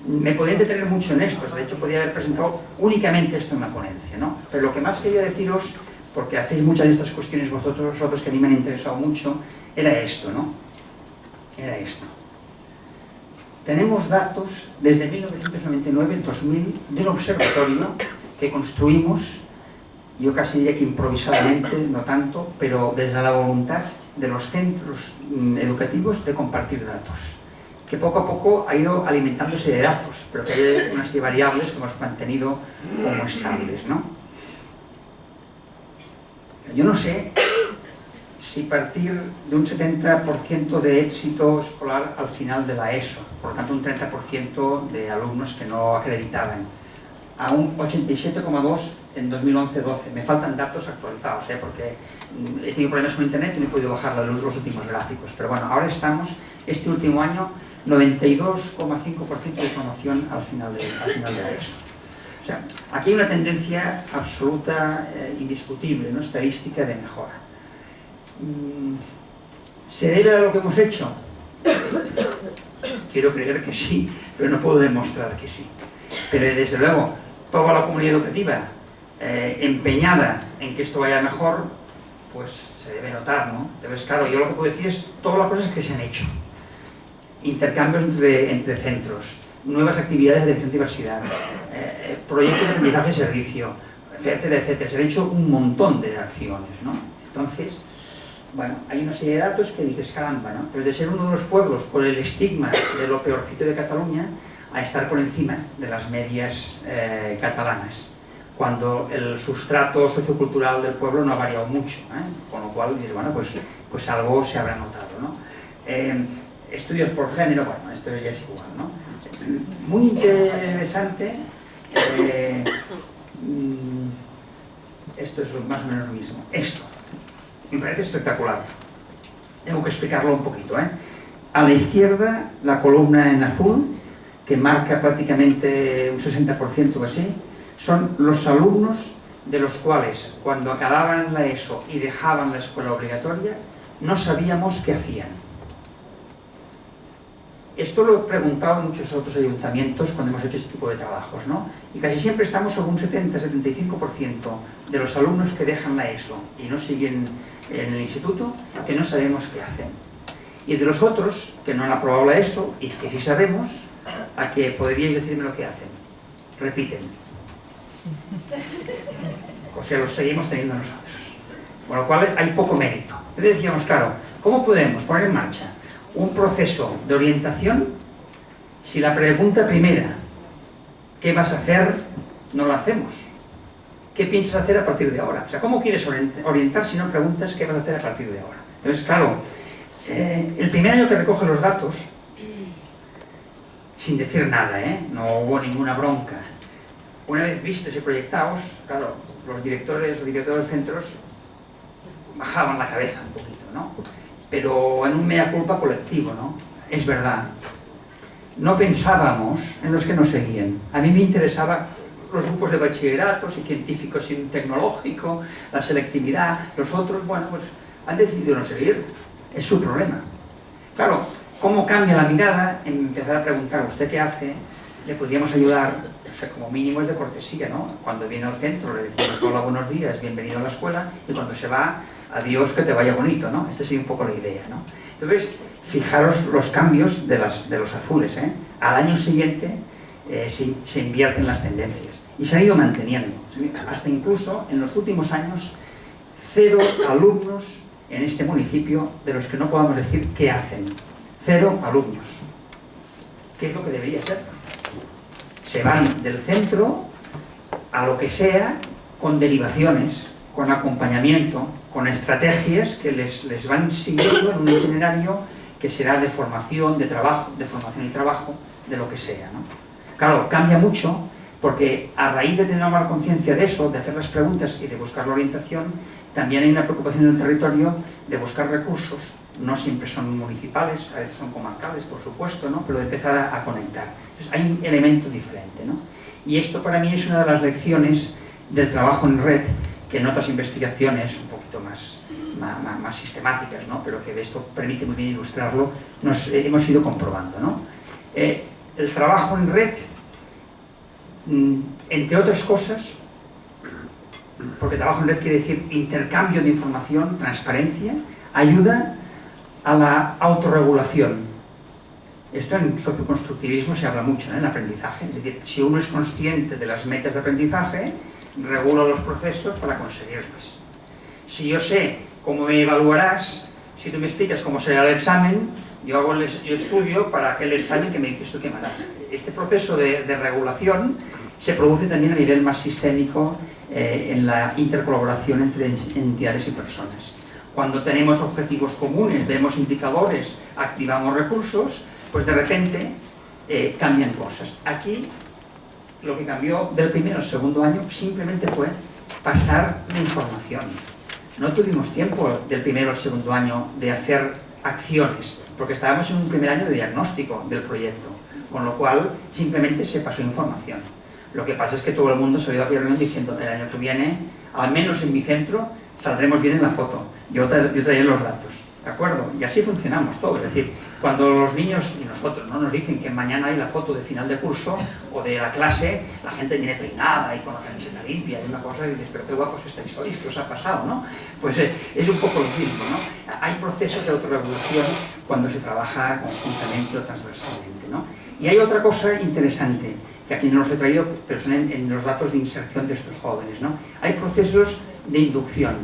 Me podría entretener mucho en esto, de hecho podría haber presentado únicamente esto en la ponencia, ¿no? Pero lo que más quería deciros, porque hacéis muchas de estas cuestiones vosotros que a mí me han interesado mucho, era esto, ¿no? Era esto. Tenemos datos desde 1999-2000 de un observatorio que construimos, yo casi diría que improvisadamente, no tanto, pero desde la voluntad de los centros educativos de compartir datos, que poco a poco ha ido alimentándose de datos, pero que hay una serie de variables que hemos mantenido como estables, ¿no? Yo no sé si partir de un 70% de éxito escolar al final de la ESO, por lo tanto un 30% de alumnos que no acreditaban, a un 87,2% en 2011-12. Me faltan datos actualizados, porque he tenido problemas con internet y no he podido bajar los últimos gráficos. Pero bueno, ahora estamos, este último año, 92,5% de promoción al final de la ESO. O sea, aquí hay una tendencia absoluta, indiscutible, ¿no? Estadística de mejora. ¿Se debe a lo que hemos hecho? Quiero creer que sí, pero no puedo demostrar que sí. Pero desde luego, toda la comunidad educativa empeñada en que esto vaya mejor, pues se debe notar, ¿no? Entonces, claro, yo lo que puedo decir es todas las cosas que se han hecho. Intercambios entre centros, nuevas actividades de atención de diversidad, proyectos de aprendizaje y servicio, etcétera, etcétera. Se han hecho un montón de acciones, ¿no? Entonces, bueno, hay una serie de datos que dices, caramba, ¿no? Entonces, de ser uno de los pueblos con el estigma de lo peorcito de Cataluña, a estar por encima de las medias catalanas, cuando el sustrato sociocultural del pueblo no ha variado mucho, con lo cual dices, bueno, pues algo se habrá notado, ¿no? Estudios por género, bueno, esto ya es igual, ¿no? Muy interesante, esto es más o menos lo mismo, esto, me parece espectacular, tengo que explicarlo un poquito, A la izquierda, la columna en azul, que marca prácticamente un 60% o así, son los alumnos de los cuales, cuando acababan la ESO y dejaban la escuela obligatoria, no sabíamos qué hacían. Esto lo he preguntado en muchos otros ayuntamientos cuando hemos hecho este tipo de trabajos, ¿no? Y casi siempre estamos sobre un 70-75% de los alumnos que dejan la ESO y no siguen en el instituto, que no sabemos qué hacen. Y de los otros, que no han aprobado la ESO y que sí sabemos, a que podríais decirme lo que hacen. Repiten. O sea, los seguimos teniendo nosotros. Con lo cual hay poco mérito. Entonces decíamos, claro, ¿cómo podemos poner en marcha un proceso de orientación si la pregunta primera, ¿qué vas a hacer?, no la hacemos? ¿Qué piensas hacer a partir de ahora? O sea, ¿cómo quieres orientar si no preguntas qué vas a hacer a partir de ahora? Entonces, claro, el primer año que recoge los datos, sin decir nada, no hubo ninguna bronca. Una vez vistos y proyectados, claro, los directores o directores de centros bajaban la cabeza un poquito, ¿no? Pero en un mea culpa colectivo, ¿no? Es verdad, no pensábamos en los que nos seguían. A mí me interesaba los grupos de bachilleratos y científicos y tecnológico, la selectividad. Los otros, bueno, pues han decidido no seguir. Es su problema. Claro, ¿cómo cambia la mirada? En empezar a preguntar, ¿usted qué hace? Le podríamos ayudar, o sea, como mínimo es de cortesía, ¿no? Cuando viene al centro le decimos hola, buenos días, bienvenido a la escuela, y cuando se va, adiós, que te vaya bonito, ¿no? Esta sería un poco la idea, ¿no? Entonces, fijaros los cambios de los azules, ¿eh? Al año siguiente se invierten las tendencias y se han ido manteniendo, hasta incluso en los últimos años 0 alumnos en este municipio de los que no podamos decir qué hacen. 0 alumnos. ¿Qué es lo que debería ser? Se van del centro a lo que sea con derivaciones, con acompañamiento, con estrategias que les van siguiendo en un itinerario que será de formación, de trabajo, de formación y trabajo, de lo que sea, ¿no? Claro, cambia mucho porque a raíz de tener una mala conciencia de eso, de hacer las preguntas y de buscar la orientación, también hay una preocupación en el territorio de buscar recursos, no siempre son municipales, a veces son comarcales, por supuesto, ¿no? Pero de empezar a conectar. Entonces, hay un elemento diferente, ¿no? Y esto para mí es una de las lecciones del trabajo en red, que en otras investigaciones un poquito más sistemáticas, ¿no? Pero que esto permite muy bien ilustrarlo, hemos ido comprobando, ¿no? El trabajo en red, entre otras cosas, porque trabajo en red quiere decir intercambio de información, transparencia, ayuda a la autorregulación. Esto en socioconstructivismo se habla mucho, ¿no? En el aprendizaje, es decir, si uno es consciente de las metas de aprendizaje, regula los procesos para conseguirlas. Si yo sé cómo me evaluarás, si tú me explicas cómo será el examen, yo estudio para aquel examen que me dices tú que me harás. Este proceso de regulación se produce también a nivel más sistémico en la intercolaboración entre entidades y personas. Cuando tenemos objetivos comunes, vemos indicadores, activamos recursos, pues de repente cambian cosas. Aquí lo que cambió del primero al segundo año simplemente fue pasar la información. No tuvimos tiempo del primero al segundo año de hacer acciones, porque estábamos en un primer año de diagnóstico del proyecto, con lo cual simplemente se pasó información. Lo que pasa es que todo el mundo salió aquí a la reunión diciendo el año que viene, al menos en mi centro, saldremos bien en la foto, yo traeré los datos, ¿de acuerdo? Y así funcionamos todos, es decir, cuando los niños y nosotros no nos dicen que mañana hay la foto de final de curso o de la clase, la gente viene peinada y con la camiseta limpia y una cosa y dices, pero qué guapos estáis hoy, ¿qué os ha pasado, no? Pues es un poco lo mismo, ¿no? Hay procesos de autorregulación cuando se trabaja conjuntamente o transversalmente, ¿no? Y hay otra cosa interesante, que aquí no los he traído, pero son en los datos de inserción de estos jóvenes, ¿no? Hay procesos de inducción,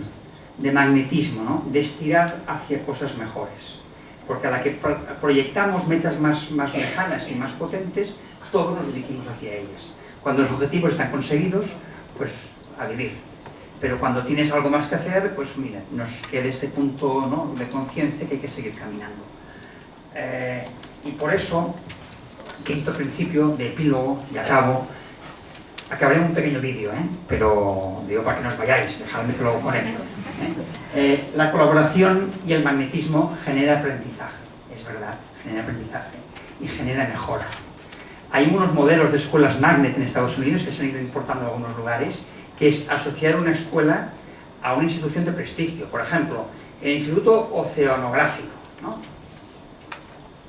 de magnetismo, ¿no? De estirar hacia cosas mejores. Porque a la que proyectamos metas más lejanas y más potentes, todos nos dirigimos hacia ellas. Cuando los objetivos están conseguidos, pues a vivir. Pero cuando tienes algo más que hacer, pues mira, nos queda ese punto, ¿no? De conciencia que hay que seguir caminando. Y por eso, quinto principio de epílogo, y acabo, acabaré un pequeño vídeo, pero digo para que no os vayáis, dejadme que lo conecto. La colaboración y el magnetismo genera aprendizaje, es verdad, genera aprendizaje y genera mejora. Hay unos modelos de escuelas magnet en Estados Unidos que se han ido importando en algunos lugares, que es asociar una escuela a una institución de prestigio. Por ejemplo, el Instituto Oceanográfico, ¿no?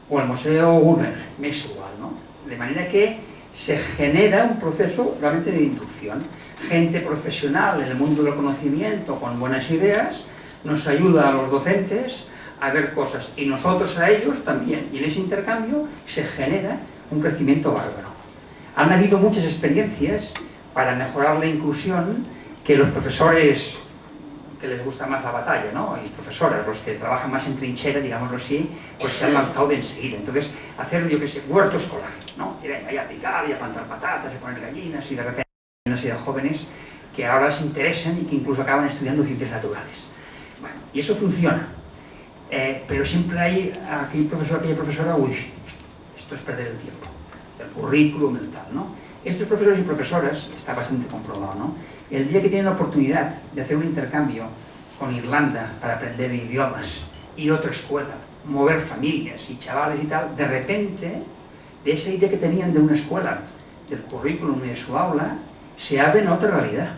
O el Museo Guggenheim, es igual, ¿no? De manera que se genera un proceso realmente de inducción. Gente profesional en el mundo del conocimiento con buenas ideas nos ayuda a los docentes a ver cosas y nosotros a ellos también. Y en ese intercambio se genera un crecimiento bárbaro. Han habido muchas experiencias para mejorar la inclusión que los profesores que les gusta más la batalla, ¿no? Y profesoras, los que trabajan más en trinchera, digámoslo así, pues se han lanzado de enseguida. Entonces, hacer, yo qué sé, huerto escolar, ¿no? Y venga, y a picar, y a plantar patatas, y a poner gallinas, y de repente hay una serie de jóvenes que ahora se interesan y que incluso acaban estudiando ciencias naturales. Bueno, y eso funciona. Pero siempre hay aquel profesor, aquella profesora, uy, esto es perder el tiempo, el currículum, el tal, ¿no? Estos profesores y profesoras, está bastante comprobado, ¿no? El día que tienen la oportunidad de hacer un intercambio con Irlanda para aprender idiomas y otra escuela, mover familias y chavales y tal, de repente de esa idea que tenían de una escuela, del currículum y de su aula, se abren a otra realidad.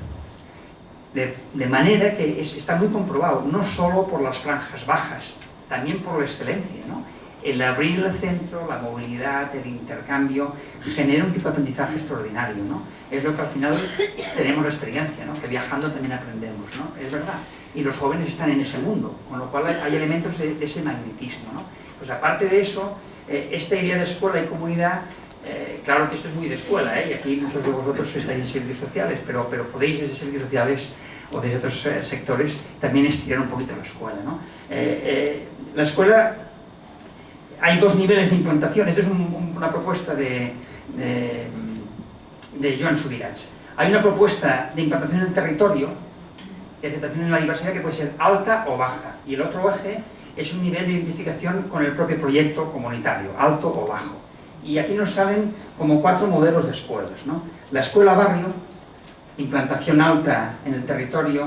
De manera que está muy comprobado, no solo por las franjas bajas, también por la excelencia, ¿no? El abrir el centro, la movilidad, el intercambio, genera un tipo de aprendizaje extraordinario, ¿no? Es lo que al final tenemos la experiencia, ¿no? Que viajando también aprendemos, ¿no? Es verdad. Y los jóvenes están en ese mundo, con lo cual hay elementos de ese magnetismo, ¿no? Pues aparte de eso, esta idea de escuela y comunidad, claro que esto es muy de escuela, y aquí muchos de vosotros estáis en servicios sociales, pero podéis desde servicios sociales o desde otros sectores también estirar un poquito la escuela, ¿no? La escuela, hay dos niveles de implantación. Esto es una propuesta de Joan Subirats. Hay una propuesta de implantación en el territorio, de aceptación en la diversidad, que puede ser alta o baja, y el otro eje es un nivel de identificación con el propio proyecto comunitario, alto o bajo. Y aquí nos salen como 4 modelos de escuelas, ¿no? La escuela barrio, implantación alta en el territorio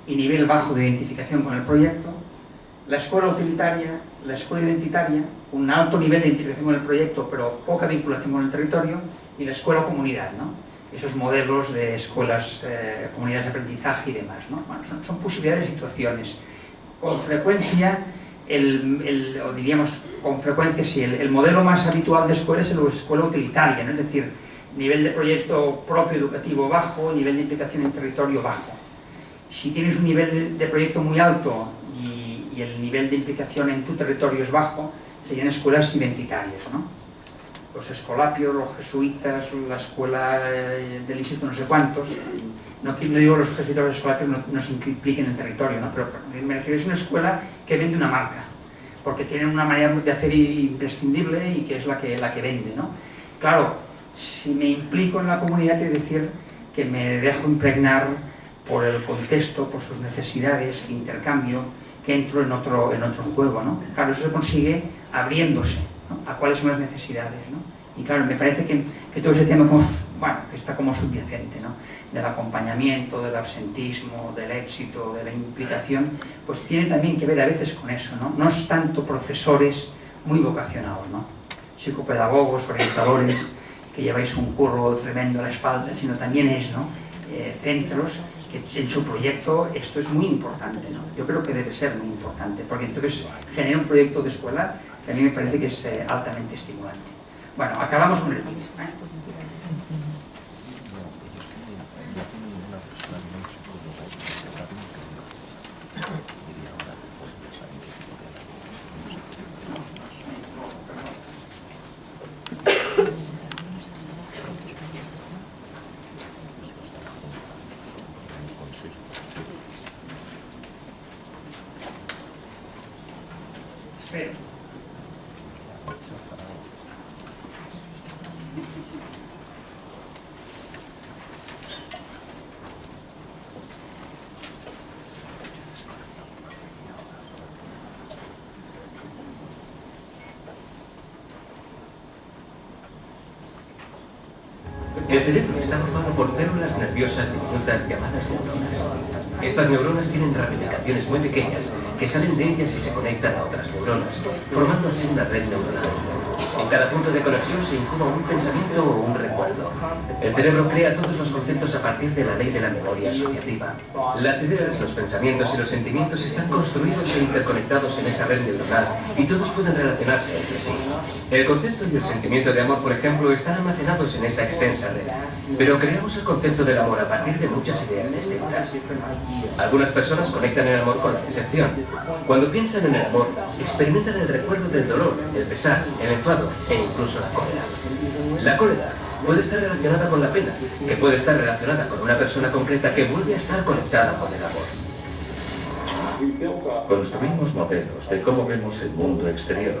y nivel bajo de identificación con el proyecto. La escuela utilitaria, la escuela identitaria, un alto nivel de identificación con el proyecto pero poca vinculación con el territorio, y la escuela comunidad, ¿no? Esos modelos de escuelas, comunidades de aprendizaje y demás, ¿no? Bueno, son posibilidades de situaciones. Con frecuencia, o diríamos con frecuencia, sí, el modelo más habitual de escuela es la escuela utilitaria, ¿no? Es decir, nivel de proyecto propio educativo bajo, nivel de implicación en territorio bajo. Si tienes un nivel de proyecto muy alto y el nivel de implicación en tu territorio es bajo, serían escuelas identitarias, ¿no? Los escolapios, los jesuitas, la escuela del instituto no sé cuántos. No digo los jesuitas o los escolapios no se impliquen en el territorio, ¿no? Pero me refiero, es una escuela que vende una marca, porque tienen una manera de hacer imprescindible y que es la que vende, ¿no? Claro, si me implico en la comunidad, quiere decir que me dejo impregnar por el contexto, por sus necesidades, que intercambio, que entro en otro juego, ¿no? Claro, eso se consigue abriéndose, ¿no? A cuáles son las necesidades, ¿no? Y claro, me parece que todo ese tema que está como subyacente, ¿no? Del acompañamiento, del absentismo, del éxito, de la implicación, pues tiene también que ver a veces con eso, ¿no? No es tanto profesores muy vocacionados, ¿no? Psicopedagogos, orientadores, que lleváis un curro tremendo a la espalda, sino también es, ¿no? Centros que en su proyecto esto es muy importante, ¿no? Yo creo que debe ser muy importante, porque entonces genera un proyecto de escuela que a mí me parece que es altamente estimulante. Bueno, acabamos con el libro, ¿eh? Espero. El cerebro está formado por células nerviosas diminutas llamadas neuronas. Estas neuronas tienen ramificaciones muy pequeñas que salen de ellas y se conectan a otras neuronas, formando así una red neuronal. En cada punto de conexión se incuba un pensamiento o un recuerdo. El cerebro crea todos los conceptos a partir de la ley de la memoria asociativa. Las ideas, los pensamientos y los sentimientos están construidos e interconectados en esa red neuronal y todos pueden relacionarse entre sí. El concepto y el sentimiento de amor, por ejemplo, están almacenados en esa extensa red. Pero creamos el concepto del amor a partir de muchas ideas distintas. Algunas personas conectan el amor con la decepción. Cuando piensan en el amor, experimentan el recuerdo del dolor, el pesar, el enfado e incluso la cólera. La cólera puede estar relacionada con la pena, que puede estar relacionada con una persona concreta que vuelve a estar conectada con el amor. Construimos modelos de cómo vemos el mundo exterior.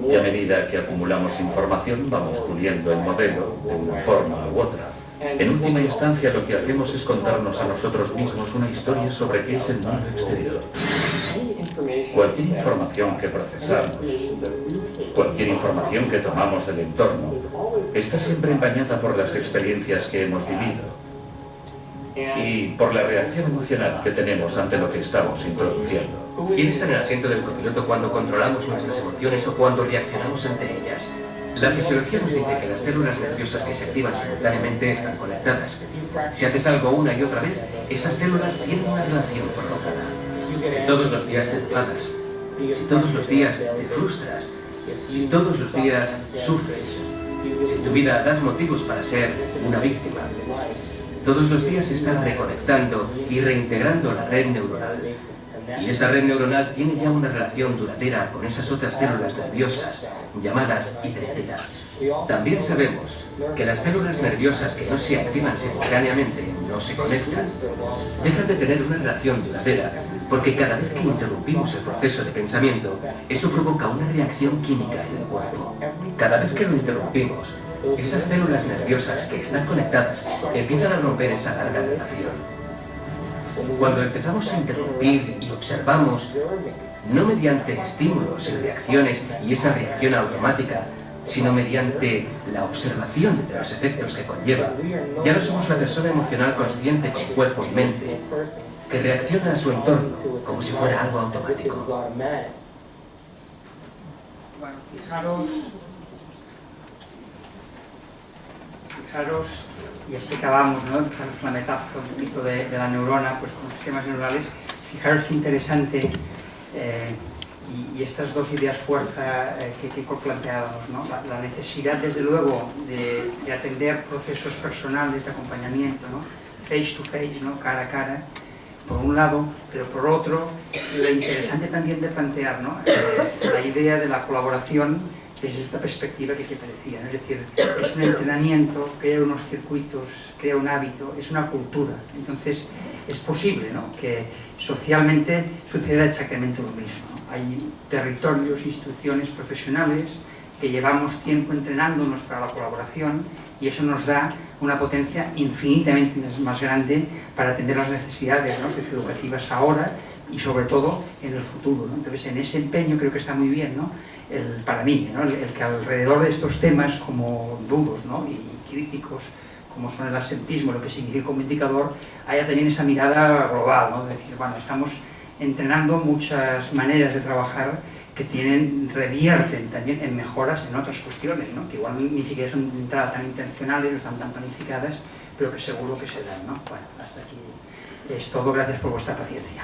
Y a medida que acumulamos información, vamos puliendo el modelo de una forma u otra. En última instancia, lo que hacemos es contarnos a nosotros mismos una historia sobre qué es el mundo exterior. Cualquier información que procesamos, cualquier información que tomamos del entorno, está siempre empañada por las experiencias que hemos vivido y por la reacción emocional que tenemos ante lo que estamos introduciendo. ¿Quién está en el asiento del copiloto cuando controlamos nuestras emociones o cuando reaccionamos ante ellas? La fisiología nos dice que las células nerviosas que se activan simultáneamente están conectadas. Si haces algo una y otra vez, esas células tienen una relación prolongada. Si todos los días te enfadas, si todos los días te frustras, si todos los días sufres, si en tu vida das motivos para ser una víctima, todos los días estás reconectando y reintegrando la red neuronal. Y esa red neuronal tiene ya una relación duradera con esas otras células nerviosas llamadas identidad. También sabemos que las células nerviosas que no se activan simultáneamente, no se conectan, dejan de tener una relación duradera porque cada vez que interrumpimos el proceso de pensamiento, eso provoca una reacción química en el cuerpo. Cada vez que lo interrumpimos, esas células nerviosas que están conectadas empiezan a romper esa larga relación. Cuando empezamos a interrumpir y observamos, no mediante estímulos y reacciones y esa reacción automática, sino mediante la observación de los efectos que conlleva, ya no somos la persona emocional consciente con cuerpo y mente, que reacciona a su entorno como si fuera algo automático. Bueno, fijaros, y así acabamos, ¿no? Empezamos con la metáfora un poquito de la neurona, pues con los sistemas neurales. Fijaros qué interesante, y estas dos ideas fuerza que planteábamos, ¿no? La necesidad, desde luego, de atender procesos personales de acompañamiento, ¿no? Face to face, ¿no? Cara a cara, por un lado, pero por otro, lo interesante también de plantear, ¿no? La idea de la colaboración desde esta perspectiva que parecía, ¿no? Es decir, es un entrenamiento, crea unos circuitos, crea un hábito, es una cultura. Entonces, es posible, ¿no? Que socialmente suceda exactamente lo mismo, ¿no? Hay territorios, instituciones profesionales que llevamos tiempo entrenándonos para la colaboración y eso nos da una potencia infinitamente más grande para atender las necesidades, ¿no? Socioeducativas ahora y sobre todo en el futuro, ¿no? Entonces, en ese empeño creo que está muy bien, ¿no? Para mí, ¿no? El que alrededor de estos temas como duros, ¿no? Y críticos, como son el absentismo, lo que significa como indicador, haya también esa mirada global, ¿no? De decir, bueno, estamos entrenando muchas maneras de trabajar que revierten también en mejoras en otras cuestiones, ¿no? Que igual ni siquiera son tan intencionales, no están tan planificadas, pero que seguro que se dan, ¿no? Bueno, hasta aquí es todo. Gracias por vuestra paciencia.